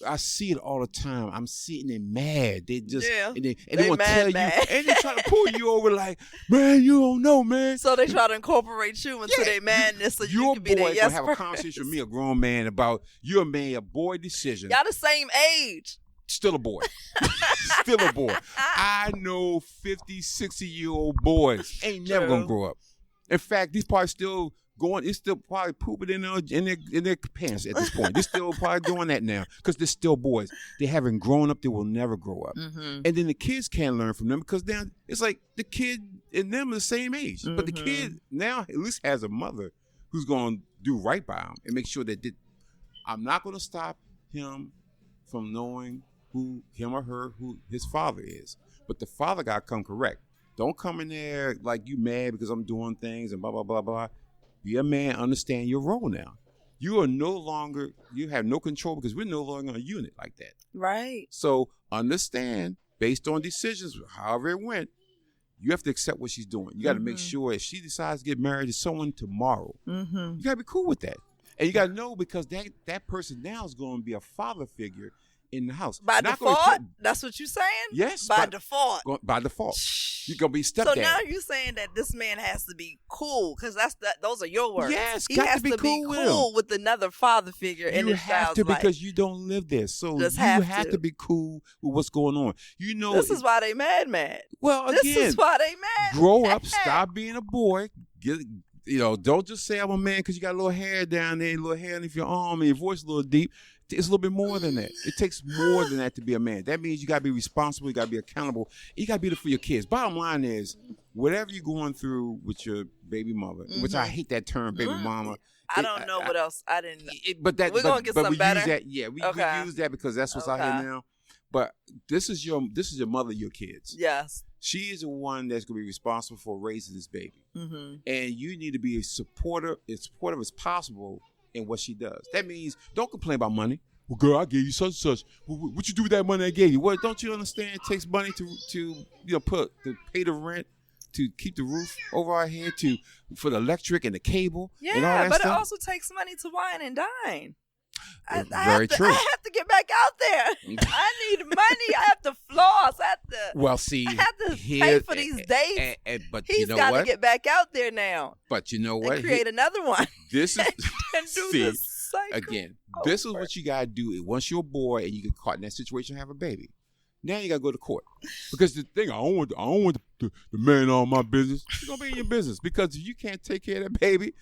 I see it all the time. I'm sitting there mad. They just Yeah. and they They want to mad, tell you, mad. and they try to pull you over like, man, you don't know, man. So they try to incorporate you into Yeah, their madness so you Your can be boy their yes gonna have a person. conversation with me, a grown man, about you made a boy decision. Y'all the same age. Still a boy. Still a boy. I know 50, 60-year-old boys ain't never True. gonna grow up. In fact, these probably still going. It's still probably pooping in their pants at this point. They're still probably doing that now because they're still boys. They haven't grown up. They will never grow up. Mm-hmm. And then the kids can't learn from them because then it's like the kid and them are the same age. But the Mhm. kid now at least has a mother who's going to do right by him and make sure that I'm not going to stop him from knowing who him or her, who his father is. But the father got to come correct. Don't come in there like you mad because I'm doing things and blah, blah, blah, blah. Be a man, understand your role now. You have no control because we're no longer a unit like that. Right. So understand, based on decisions, however it went, you have to accept what she's doing. You got to make Mhm. sure if she decides to get married to someone tomorrow, Mm-hmm. you got to be cool with that. And you got to know because that person now is going to be a father figure in the house. By Not gonna default? be- That's what you saying? Yes. By default. By default. You're going to be stepdad. So now you're saying that this man has to be cool because those are your words. Yes, he got has to be cool with him. with another father figure in You his have child's to life. because you don't live there. So Just you have have to. to be cool with what's going on. You know, This is why they mad. well, This again, is why they mad. grow up, stop being a boy. Don't just say I'm a man because you got a little hair down there, a little hair underneath your arm, and your voice a little deep. It's a little bit more than that. It takes more than that to be a man. That means you got to be responsible. You got to be accountable. You got to be there for your kids. Bottom line is, whatever you're going through with your baby mother, which I hate that term, baby mama. I don't know what else. I didn't. But we're gonna get some better. Use that. Yeah, we use that because that's what's out here now. But this is your mother, your kids. Yes. She is the one that's going to be responsible for raising this baby, and you need to be as supportive as possible in what she does. That means don't complain about money. Well, girl, I gave you such and such. What you do with that money I gave you? What don't you understand? It takes money to pay the rent, to keep the roof over our head, for the electric and the cable. Yeah, and all that but stuff. It also takes money to wine and dine. Very true. I have to get back out there. I need money. I have to floss. I have to pay for these dates. But he's got to get back out there now. But you know what? And create another one. This is and do this cycle again. This is what you gotta do. Once you're a boy and you get caught in that situation, have a baby. Now you gotta go to court because the thing I don't want the man on my business. She's gonna be in your business because if you can't take care of that baby,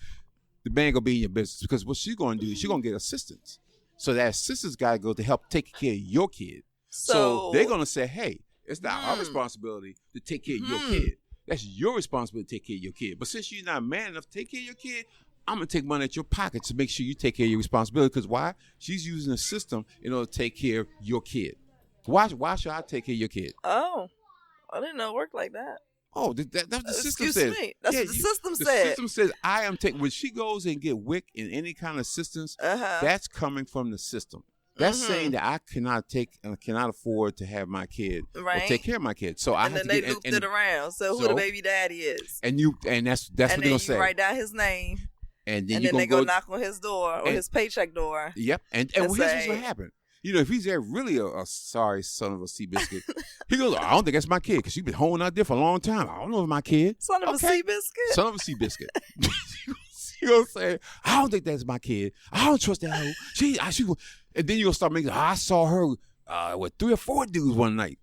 the man gonna be in your business because what she's gonna do is she's gonna get assistance. So that assistance gotta go to help take care of your kid. So they're gonna say, hey, it's not our responsibility to take care of your kid. That's your responsibility to take care of your kid. But since you're not man enough to take care of your kid, I'm gonna take money out your pocket to make sure you take care of your responsibility. Because why? She's using a system in order to take care of your kid. Why should I take care of your kid? Oh, I didn't know it worked like that. Oh, that's what the system says. Excuse me. That's what the system said. The system says I am taking. When she goes and get WIC in any kind of assistance, that's coming from the system. That's saying that I cannot take and cannot afford to have my kid or take care of my kid. So and then they looped it around. So who the baby daddy is? And that's what they're gonna say. Write down his name. And then they go knock on his door or his paycheck door. Yep. And here's what's gonna happen. You know, if he's really a sorry son of a Seabiscuit, he goes, I don't think that's my kid because she's been holding out there for a long time. I don't know if my kid. Son of a Seabiscuit? Son of a Seabiscuit. You know what I'm saying? I don't think that's my kid. I don't trust that hoe. She, and then you're going to start making, I saw her with 3 or 4 dudes one night.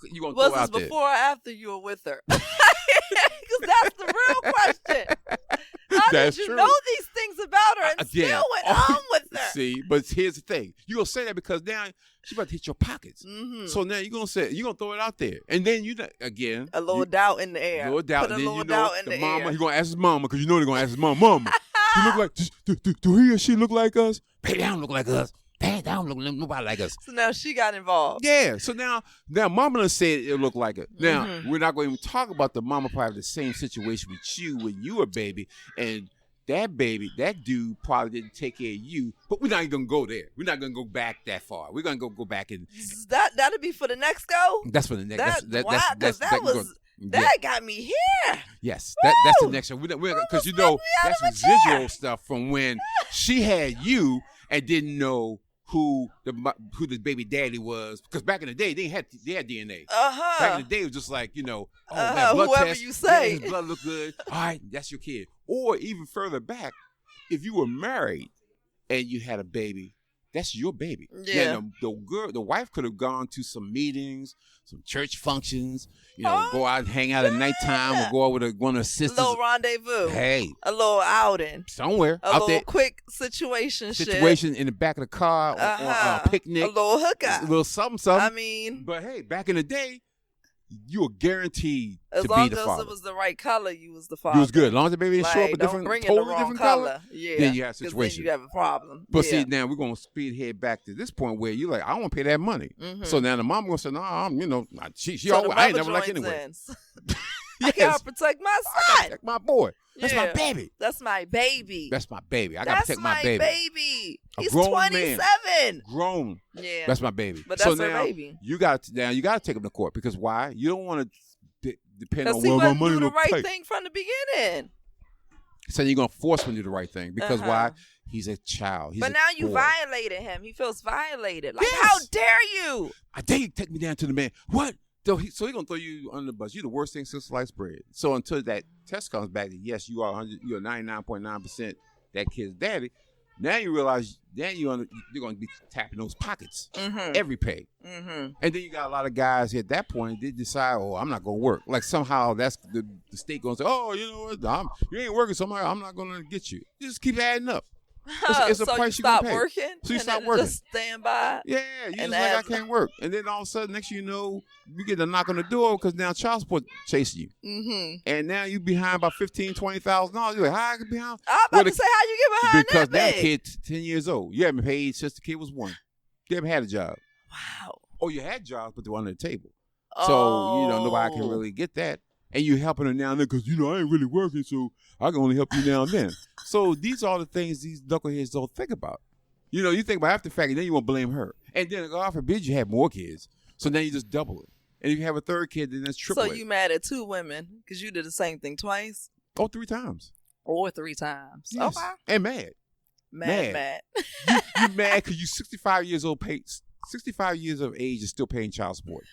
You gonna was throw out this before or after you were with her? Because that's the real question. How did you know these things about her and still went on with her? See, but here's the thing. You're going to say that because now she's about to hit your pockets. So now you're going to throw it out there. And then again. A little doubt in the air. A little doubt. Put and a then little doubt in the mama, air. He's going to ask his mama because you know they're going to ask his mama. Mama, you look like, do he or she look like us? Baby, they don't look like us. They don't look nobody like us. So now she got involved. Yeah. So now mama done said it looked like it. Now, we're not going to even talk about the mama probably the same situation with you when you were a baby. And that dude probably didn't take care of you. But we're not even going to go there. We're not going to go back that far. We're going to go back and. That'll be for the next go? That's for the next. That got me here. Yes, that's the next one. Because that's residual stuff from when she had you and didn't know who the baby daddy was. Because back in the day, they had DNA. Back in the day, it was just like that blood whoever test, you say, his blood look good. All right, that's your kid. Or even further back, if you were married and you had a baby. That's your baby. Yeah. The wife could have gone to some meetings, some church functions, go out and hang out at nighttime or go out with one of her sisters. A little rendezvous. Hey. A little outing. Somewhere a out little there. quick situation in the back of the car or a picnic. A little hookup. A little something. I mean. But hey, back in the day, you were guaranteed to be the father. As long as it was the right color, you was the father. You was good. As long as the baby didn't show up a totally different color, yeah, then you have a situation. Then you have a problem. But see, now we're going to speed head back to this point where you're like, I don't want to pay that money. So now the mom going to say, no, I ain't never like anyway. I gotta protect my son. Protect my boy. That's my baby. That's my baby. That's my baby. I gotta protect my baby. That's my baby. He's grown 27. Man. Grown. Yeah. That's my baby. But that's her baby. You got to take him to court because why? You don't want to depend on where my money do the right take. thing from the beginning. So you're gonna force him to do the right thing because why? He's a child. He's but now you violated him. He feels violated. Like, how dare you? I dare you take me down to the man. What? So he's gonna throw you under the bus. You're the worst thing since sliced bread. So until that test comes back that yes, you're 99.9% that kid's daddy. Now you realize you're gonna be tapping those pockets every pay. And then you got a lot of guys at that point they decide, I'm not gonna work. Like somehow that's the state gonna say, you know what, you ain't working, so I'm not gonna get you. You just keep adding up. It's a So price you you're gonna stop pay. working. So you and stop then working. Just stand by. Yeah, you And just like, I as- can't work. And then all of a sudden, next thing you know, you get a knock on the door because now child support chasing you. Mm-hmm. And now you behind by $15,000, $20,000. You're like, how I get behind? I'm about Well, to say, how you get behind Because that that big? kid's 10 years old. You haven't paid since the kid was 1. You haven't had a job. Wow. Oh, you had jobs, but they were under the table. So, nobody can really get that. And you're helping her now and then because, I ain't really working, so I can only help you now and then. So these are the things these knuckleheads don't think about. You think about after the fact, and then you want to blame her. And then, God forbid, you have more kids. So then you just double it. And if you have a third kid, then that's triple So it. you mad at 2 women because you did the same thing twice? Oh, 3 times. Or 3 times. Yes. Okay. And mad. Mad. You mad because you 65 years old, 65 years of age and still paying child support.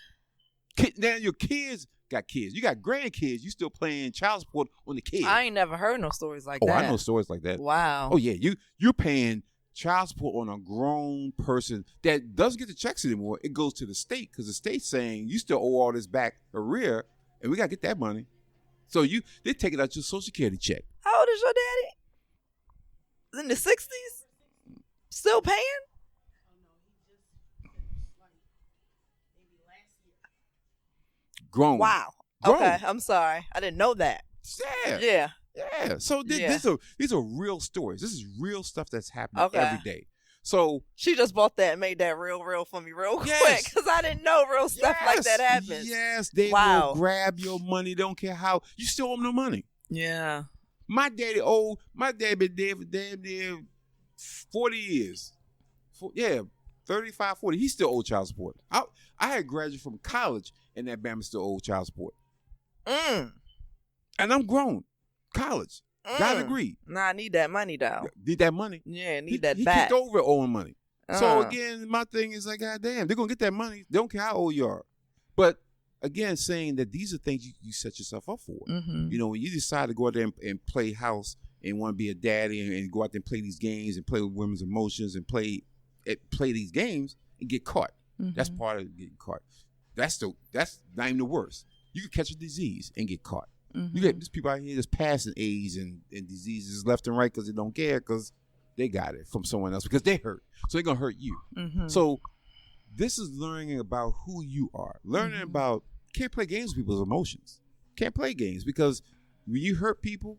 Now your kids got kids. You got grandkids. You still paying child support on the kids. I ain't never heard no stories like Oh, that. I know stories like that. Wow. Oh yeah, you're paying child support on a grown person that doesn't get the checks anymore. It goes to the state because the state's saying you still owe all this back arrear, and we gotta get that money. So they take it out your Social Security check. How old is your daddy? In the 60s? Still paying? Grown. Wow. Grown. Okay, I'm sorry. I didn't know that. Yeah. Yeah. Yeah. So Yeah. these are real stories. This is real stuff that's happening Okay. every day. So She just bought that and made that real for me real Yes. quick because I didn't know real stuff like that happens. Yes, they Wow. will grab your money. They don't care how. You still owe them no money. Yeah. My daddy been dead for damn near 40 years. 35, 40. He still owed child support. I had graduated from college and that Bama still owed child support. Mm. And I'm grown. College. Got a degree. Nah, I need that money though. Need that money. Yeah, need He that kicked back. over owing money. So Uh. again, my thing is like, goddamn, they're gonna get that money. They don't care how old you are. But again, saying that these are things you set yourself up for. Mm-hmm. When you decide to go out there and play house and want to be a daddy and go out there and play these games and play with women's emotions and play these games and get caught. Mm-hmm. That's part of getting caught. That's not even the worst. You could catch a disease and get caught. Mm-hmm. You get these people out here just passing AIDS and diseases left and right because they don't care because they got it from someone else because they hurt. So they're going to hurt you. Mm-hmm. So this is learning about who you are. Learning about, can't play games with people's emotions. Can't play games because when you hurt people.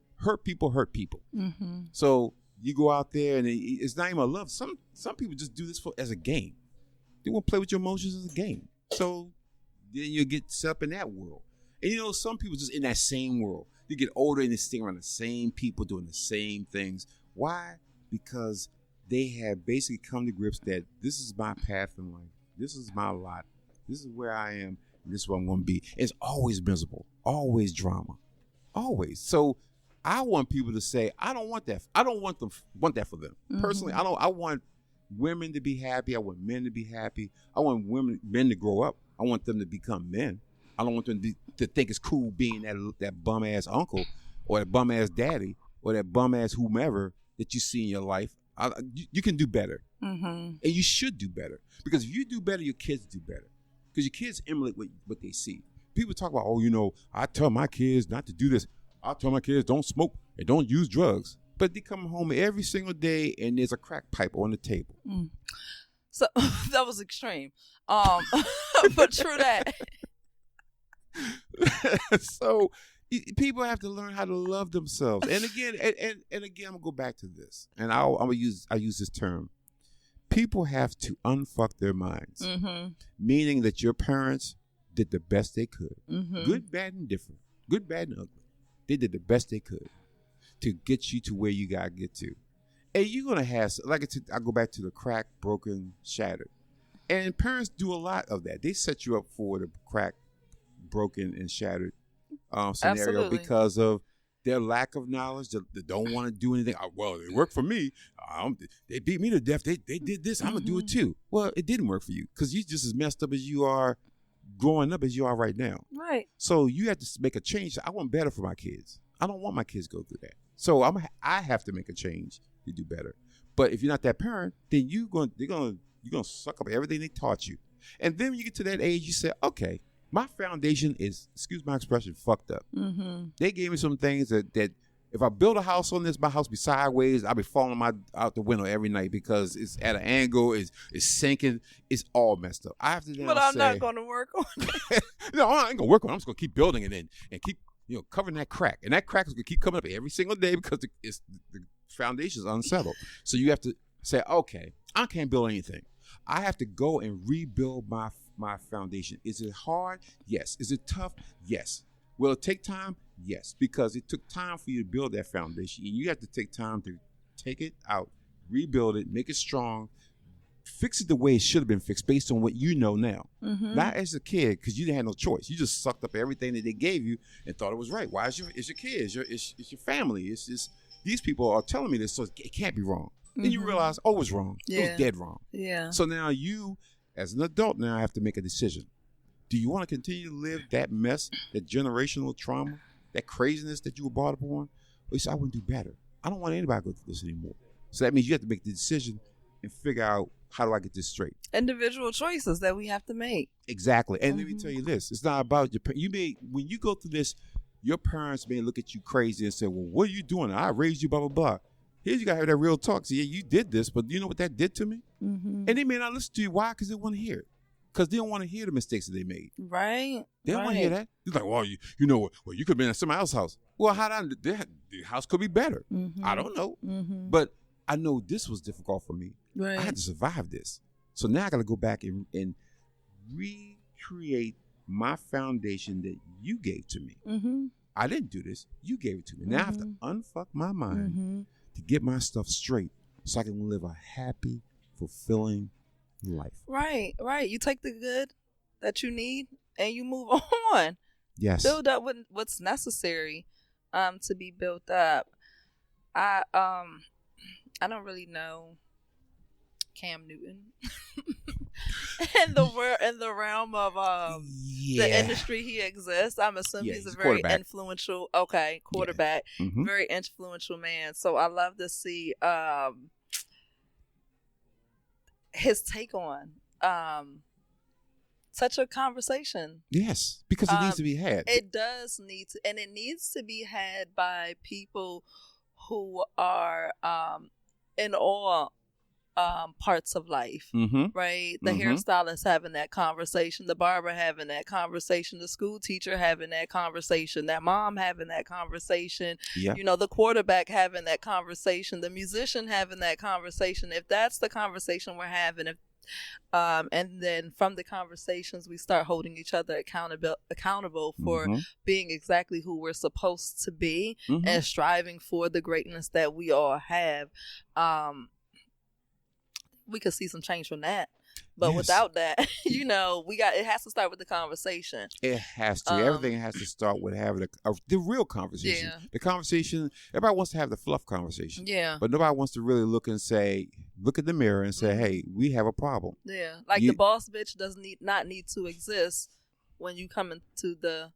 Mm-hmm. So you go out there and it's not even a love. Some people just do this as a game. They want to play with your emotions as a game. So then you get set up in that world. And some people just in that same world. You get older and they stay around the same people doing the same things. Why? Because they have basically come to grips that this is my path in life. This is my lot. This is where I am. And this is where I'm going to be. It's always miserable. Always drama. Always. So I want people to say, I don't want that. I don't want that for them. Mm-hmm. Personally, I want women to be happy. I want men to be happy. I want men to grow up. I want them to become men. I don't want them to think it's cool being that bum ass uncle or that bum ass daddy or that bum ass whomever that you see in your life. You can do better, and you should do better because if you do better, your kids do better because your kids emulate what they see. People talk about, I tell my kids not to do this. I tell my kids don't smoke and don't use drugs, but they come home every single day and there's a crack pipe on the table. Mm. So that was extreme, but true that. So people have to learn how to love themselves. And again, and again, I'm gonna go back to this, and I use this term. People have to unfuck their minds, meaning that your parents did the best they could, good, bad, and different, good, bad, and ugly. They did the best they could to get you to where you gotta get to, and you're gonna have I go back to the crack, broken, shattered, and parents do a lot of that. They set you up for the crack, broken, and shattered scenario Absolutely. because of their lack of knowledge. They don't want to do anything. Well, it worked for me. They beat me to death. They did this. I'm gonna do it too. Well, it didn't work for you because you're just as messed up as you are growing up as you are right now. Right. So you have to make a change. I want better for my kids. I don't want my kids to go through that. So I have to make a change to do better. But if you're not that parent, then you're gonna suck up everything they taught you. And then when you get to that age, you say, okay, my foundation is, excuse my expression, fucked up. Mm-hmm. They gave me some things that If I build a house on this, my house be sideways. I'll be falling out the window every night because it's at an angle. It's sinking. It's all messed up. I have to now But I'm say, not going to work on it. no, I ain't gonna work on it. I'm just gonna keep building it and keep covering that crack. And that crack is gonna keep coming up every single day because the foundation is unsettled. So you have to say, okay, I can't build anything. I have to go and rebuild my foundation. Is it hard? Yes. Is it tough? Yes. Will it take time? Yes, because it took time for you to build that foundation. And you have to take time to take it out, rebuild it, make it strong, fix it the way it should have been fixed based on what you know now. Mm-hmm. Not as a kid, because you didn't have no choice. You just sucked up everything that they gave you and thought it was right. Why? It's your kid. It's your family. It's just, these people are telling me this, so it can't be wrong. Then you realize, oh, it was wrong. Yeah. It was dead wrong. Yeah. So now you, as an adult now, have to make a decision. Do you want to continue to live that mess, that generational trauma, that craziness that you were brought up on? Or you say, I want to do better. I don't want anybody to go through this anymore. So that means you have to make the decision and figure out, how do I get this straight? Individual choices that we have to make. Exactly. And let me tell you this. It's not about when you go through this, your parents may look at you crazy and say, well, what are you doing? I raised you, blah, blah, blah. Here you got to have that real talk. See, yeah, you did this, but you know what that did to me? Mm-hmm. And they may not listen to you. Why? Because they want to hear it. Because they don't want to hear the mistakes that they made. Right. They don't want to hear that. It's like, well, you know what? Well, you could have been at somebody else's house. Well, the house could be better. Mm-hmm. I don't know. Mm-hmm. But I know this was difficult for me. Right. I had to survive this. So now I got to go back and recreate my foundation that you gave to me. Mm-hmm. I didn't do this. You gave it to me. Now I have to unfuck my mind to get my stuff straight so I can live a happy, fulfilling life. Right. You take the good that you need and you move on. Yes. Build up what's necessary to be built up. I don't really know Cam Newton in the realm of the industry he exists. I'm assuming he's a very influential quarterback, very influential man. So I love to see his take on such a conversation. Yes, because it needs to be had. It does need to, and it needs to be had by people who are in all parts of life, right? The hairstylist having that conversation, the barber having that conversation, the school teacher having that conversation, that mom having that conversation, the quarterback having that conversation, the musician having that conversation. If that's the conversation we're having, and then from the conversations we start holding each other accountable for being exactly who we're supposed to be and striving for the greatness that we all have, we could see some change from that. But without that, it has to start with the conversation. It has to. Everything has to start with having the real conversation. Yeah. The conversation, everybody wants to have the fluff conversation. Yeah. But nobody wants to really look at the mirror and say, hey, we have a problem. Yeah. Like the boss bitch does not need to exist when you come into the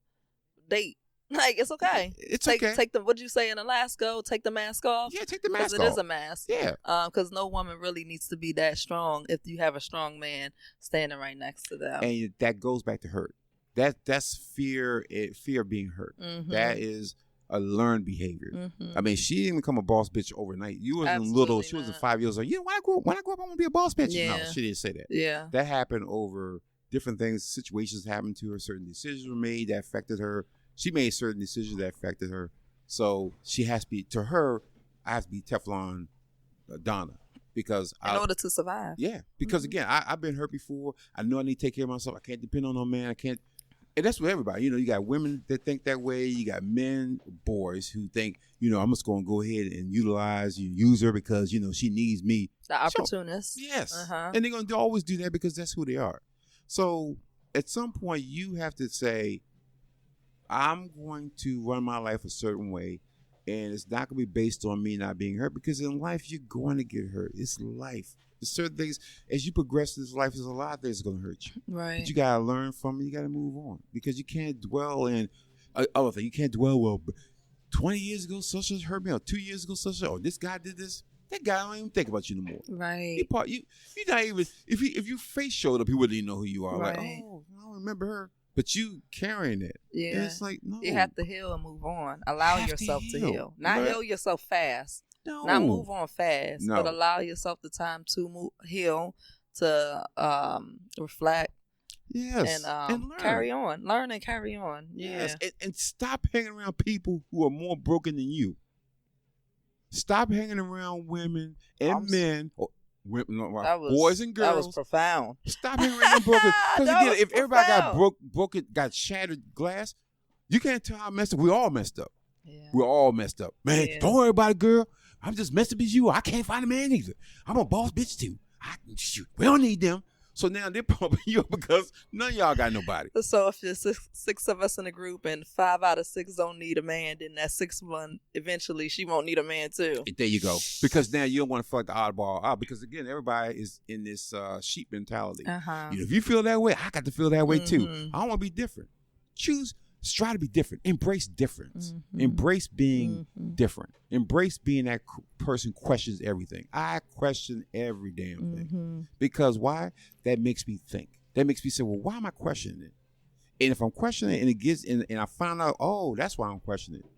date. Like, it's okay. Okay. Take the, what'd you say in the last go? Take the mask off? Yeah, take the mask off. Because it is a mask. Yeah. Because no woman really needs to be that strong if you have a strong man standing right next to them. And that goes back to hurt. That's fear of being hurt. Mm-hmm. That is a learned behavior. Mm-hmm. I mean, she didn't become a boss bitch overnight. You wasn't little. She wasn't 5 years old. When I grow up, I want to be a boss bitch. Yeah. No, she didn't say that. Yeah. That happened over different things. Situations happened to her. Certain decisions were made that affected her. She made certain decisions that affected her. So she has to be, to her, I have to be Teflon Donna. Because in order to survive. Yeah. Because again, I've been hurt before. I know I need to take care of myself. I can't depend on no man. I can't. And that's with everybody. You got women that think that way. You got men, boys who think, I'm just going to go ahead and use her because, she needs me. The opportunists. So, yes. Uh-huh. And they're going to always do that because that's who they are. So at some point, you have to say, I'm going to run my life a certain way, and it's not going to be based on me not being hurt, because in life, you're going to get hurt. It's life. There's certain things, as you progress through this life, there's a lot of things that are going to hurt you. Right. But you got to learn from it. You got to move on, because you can't dwell in other things. You can't dwell, well, 20 years ago, such as hurt me, or 2 years ago, such as, this guy did this. That guy don't even think about you no more. Right. You're not even, if your face showed up, he wouldn't even know who you are. Right. Like, I don't remember her. but you carrying it. Yeah. And it's like, no. You have to heal and move on. Allow Have to yourself to heal. heal. Not Right. heal yourself fast. No. Not move on fast. No. But allow yourself the time to heal, to reflect, Yes. and learn. carry on. Learn and carry on. Yeah. Yes. And stop hanging around people who are more broken than you. Stop hanging around women and men, or women, boys and girls. That was profound. Stop hanging around broken. Because That again, was if everybody got profound. broken, got shattered glass, you can't tell how messed up. We all messed up. Yeah. We're all messed up. Man, Yeah. don't worry about it, girl. I'm just messed up as you. I can't find a man either. I'm a boss bitch too. Shoot, we don't need them. So now they're pumping you up because none of y'all got nobody. So if there's six of us in a group and 5 out of 6 don't need a man, then that 6th one, eventually she won't need a man too. There you go. Because now you don't want to feel like the oddball out. Because again, everybody is in this sheep mentality. Uh-huh. You know, if you feel that way, I got to feel that way too. Mhm. I don't want to be different. Try to be different. Embrace difference. Mhm. Embrace being Mhm. different. Embrace being that person questions everything. I question every damn thing. Mhm. Because why? That makes me think. That makes me say, well, why am I questioning it? And if I'm questioning it and it gets and I find out, oh, that's why I'm questioning it,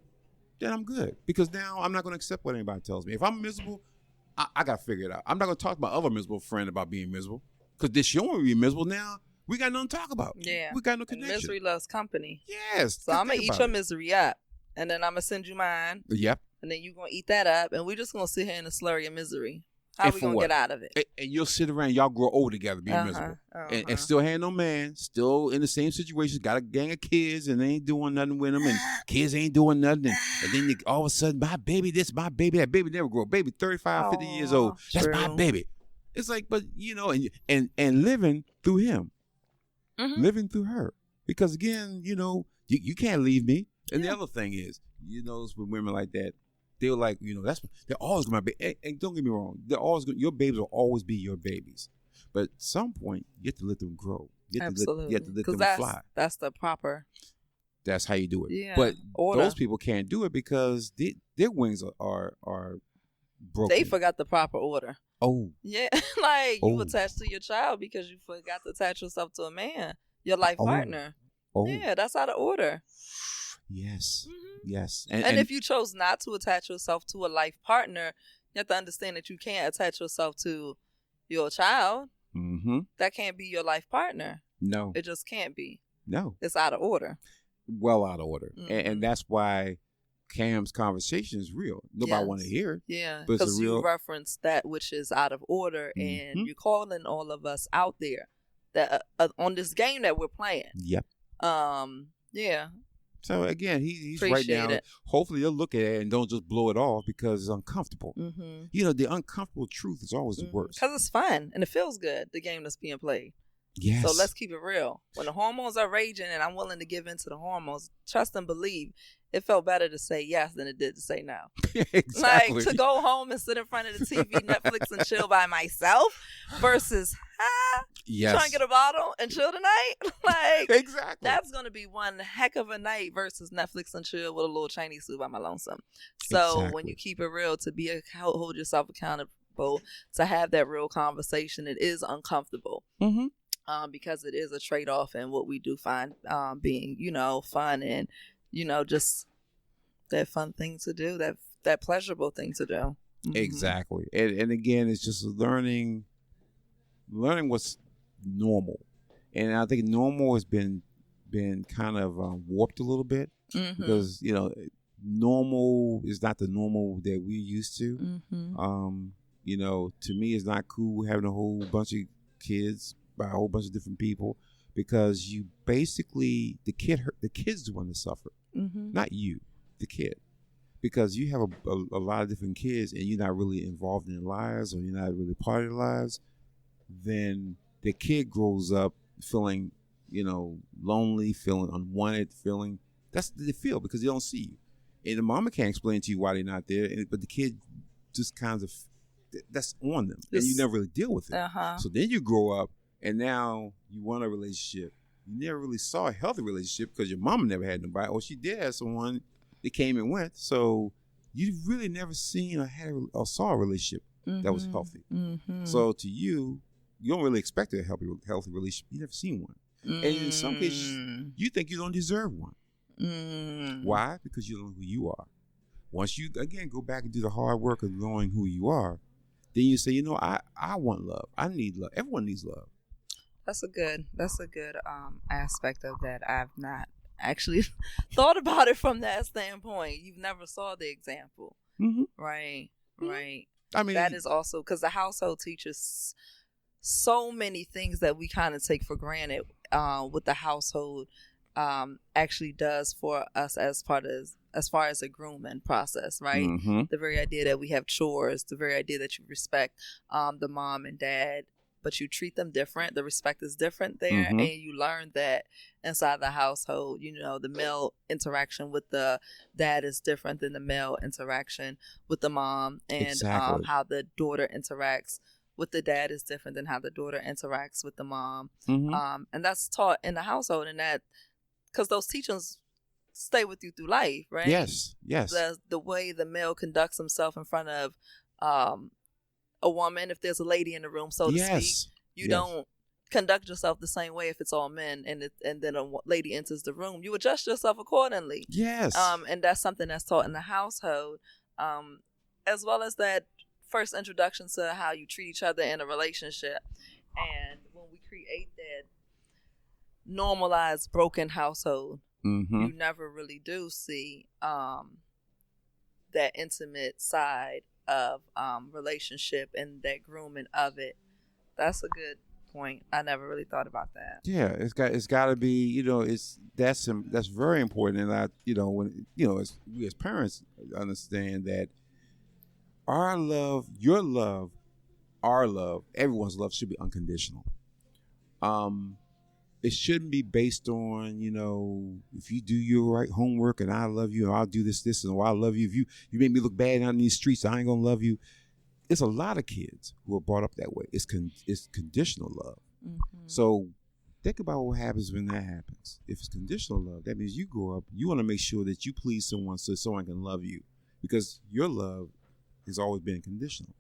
then I'm good. Because now I'm not going to accept what anybody tells me. If I'm miserable, I got to figure it out. I'm not going to talk to my other miserable friend about being miserable. Because this showing me miserable now, we got nothing to talk about. Yeah. We got no And connection. misery loves company. Yes. So I'm going to think eat about your it. misery up. And then I'm going to send you mine. Yep. And then you're going to eat that up. And we're just going to sit here in a slurry of misery. How And we for going to what? get out of it? And you'll sit around, y'all grow old together being miserable. And still had no man, still in the same situation, got a gang of kids and they ain't doing nothing with them and kids ain't doing nothing. And then all of a sudden, my baby this, my baby that. Baby never grow. Baby 35, 50 years old. That's my true. baby. It's like, but you know, and living through him, Mhm. living through her. Because again, you know, you can't leave me. And Yeah. the other thing is, you know, with women like that, they're like, you know, they're always gonna be. And don't get me wrong, they're always gonna, your babies will always be your babies. But at some point, you have to let them grow. You have Absolutely. to let them that's, fly. That's the proper. That's how you do it. Yeah. But Order. those people can't do it because their wings are broken. They forgot the proper order. Oh, Yeah. Like you Oh. attached to your child because you forgot to attach yourself to a man, your life Oh. partner. oh, Yeah, that's out of order. yes, Mhm. yes. And if you chose not to attach yourself to a life partner, you have to understand that you can't attach yourself to your child. mm-hmm. That can't be your life partner. No, It just can't be. no, It's out of order. well out of order, Mhm. and that's why Cam's conversation is real. Nobody Yes. want to hear it. Yeah, But it's a because real- you reference that which is out of order, Mhm. and you're calling all of us out there that on this game that we're playing. Yep. Yeah, So again, he's right Appreciate down. it. Hopefully, they'll look at it and don't just blow it off because it's uncomfortable. mm-hmm. You know, the uncomfortable truth is always the worst. Because it's fun and it feels good. The game that's being played. Yes. So let's keep it real. When the hormones are raging and I'm willing to give in to the hormones, trust and believe, it felt better to say yes than it did to say no. exactly. Like to go home and sit in front of the TV, Netflix, and chill by myself versus yes. trying to get a bottle and chill tonight. Like exactly. that's gonna be one heck of a night versus Netflix and chill with a little Chinese food by my lonesome. So when Exactly. you keep it real, to hold yourself accountable, to have that real conversation, it is uncomfortable. Mm-hmm. Because it is a trade-off and what we do find being, fun and, just that fun thing to do, that pleasurable thing to do. Mhm. Exactly. And again, it's just learning what's normal. And I think normal has been kind of warped a little bit Mhm. because, normal is not the normal that we're used to. Mhm. To me, it's not cool having a whole bunch of kids by a whole bunch of different people because you basically the kid's the one that suffer, Mhm. not you, the kid, because you have a lot of different kids and you're not really involved in their lives or you're not really part of their lives. Then the kid grows up feeling, lonely, feeling unwanted, feeling that's they feel because they don't see you, and the mama can't explain to you why they're not there, but the kid just kind of that's on them, and you never really deal with it. Uh-huh. So then you grow up, and now you want a relationship. You never really saw a healthy relationship because your mama never had nobody, or she did have someone that came and went. So you really never seen or saw a relationship that was healthy. Mhm. So to you, you don't really expect a healthy relationship. You never seen one. And in some cases, you think you don't deserve one. Why? Because you don't know who you are. Once you, again, go back and do the hard work of knowing who you are, then you say, I want love. I need love. Everyone needs love. That's a good aspect of that. I've not actually thought about it from that standpoint. You've never saw the example. Mm-hmm. Right. I mean, that is also because the household teaches so many things that we kind of take for granted. What the household actually does for us as far as the grooming process, right? Mm-hmm. The very idea that we have chores, the very idea that you respect the mom and dad, but you treat them different. The respect is different there, Mm-hmm. and you learn that inside the household. The male interaction with the dad is different than the male interaction with the mom, and Exactly. how the daughter interacts with the dad is different than how the daughter interacts with the mom. Mm-hmm. And that's taught in the household, and that because those teachings stay with you through life, right? Yes. The way the male conducts himself in front of a woman, if there's a lady in the room, so to speak, you don't conduct yourself the same way if it's all men, and then a lady enters the room. You adjust yourself accordingly. Yes. And that's something that's taught in the household, as well as that first introduction to how you treat each other in a relationship. And when we create that normalized broken household, Mm-hmm. you never really do see that intimate side of relationship and that grooming of it. That's a good point. I never really thought about that. Yeah, it's got to be, that's very important. And when as we as parents understand that our love, your love, our love, everyone's love should be unconditional. It shouldn't be based on, if you do your right homework and I love you and I'll do this, and I love you. If you make me look bad out in these streets, I ain't gonna love you. It's a lot of kids who are brought up that way. It's conditional love. Mm-hmm. So think about what happens when that happens. If it's conditional love, that means you grow up, you want to make sure that you please someone so someone can love you, because your love has always been conditional.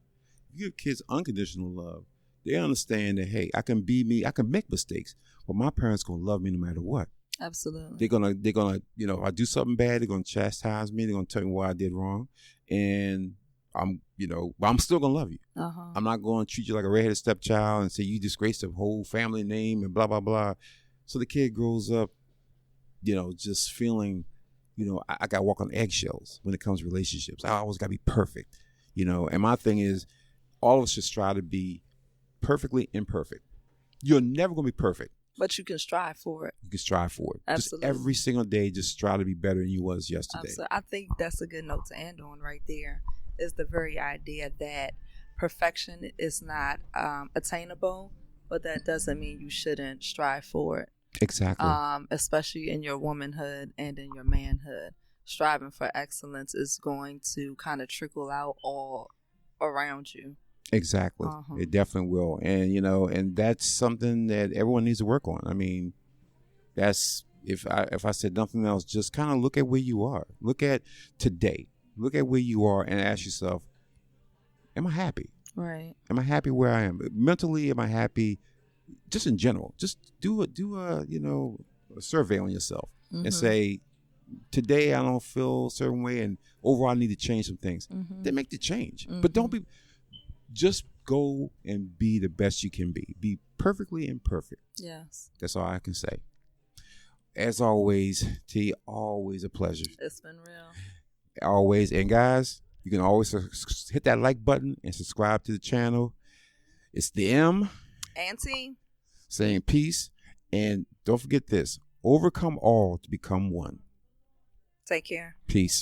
If you give kids unconditional love, they understand that, hey, I can be me, I can make mistakes, but my parents gonna love me no matter what. Absolutely. They're gonna, if I do something bad, they're gonna chastise me, they're gonna tell me what I did wrong, and but I'm still gonna love you. Uh-huh. I'm not gonna treat you like a redheaded stepchild and say you disgraced the whole family name and blah blah blah. So the kid grows up, just feeling, I gotta walk on eggshells when it comes to relationships. I always gotta be perfect, And my thing is, all of us should strive to be perfectly imperfect. You're never going to be perfect. But you can strive for it. You can strive for it. Absolutely. Just every single day, just strive to be better than you was yesterday. Absolutely. I think that's a good note to end on right there, is the very idea that perfection is not attainable, but that doesn't mean you shouldn't strive for it. Exactly. Especially in your womanhood and in your manhood. Striving for excellence is going to kind of trickle out all around you. Exactly. Uh-huh. It definitely will. And, and that's something that everyone needs to work on. I mean, that's, if I said nothing else, just kind of look at where you are. Look at today. Look at where you are and ask yourself, am I happy? Right. Am I happy where I am? Mentally, am I happy? Just in general. Just do a survey on yourself and say, today I don't feel a certain way and overall I need to change some things. Then make the change. But don't be... Just go and be the best you can be. Be perfectly imperfect. Yes. That's all I can say. As always, T, always a pleasure. It's been real. Always. And guys, you can always hit that like button and subscribe to the channel. It's the M. Auntie. Saying peace. And don't forget this. Overcome all to become one. Take care. Peace.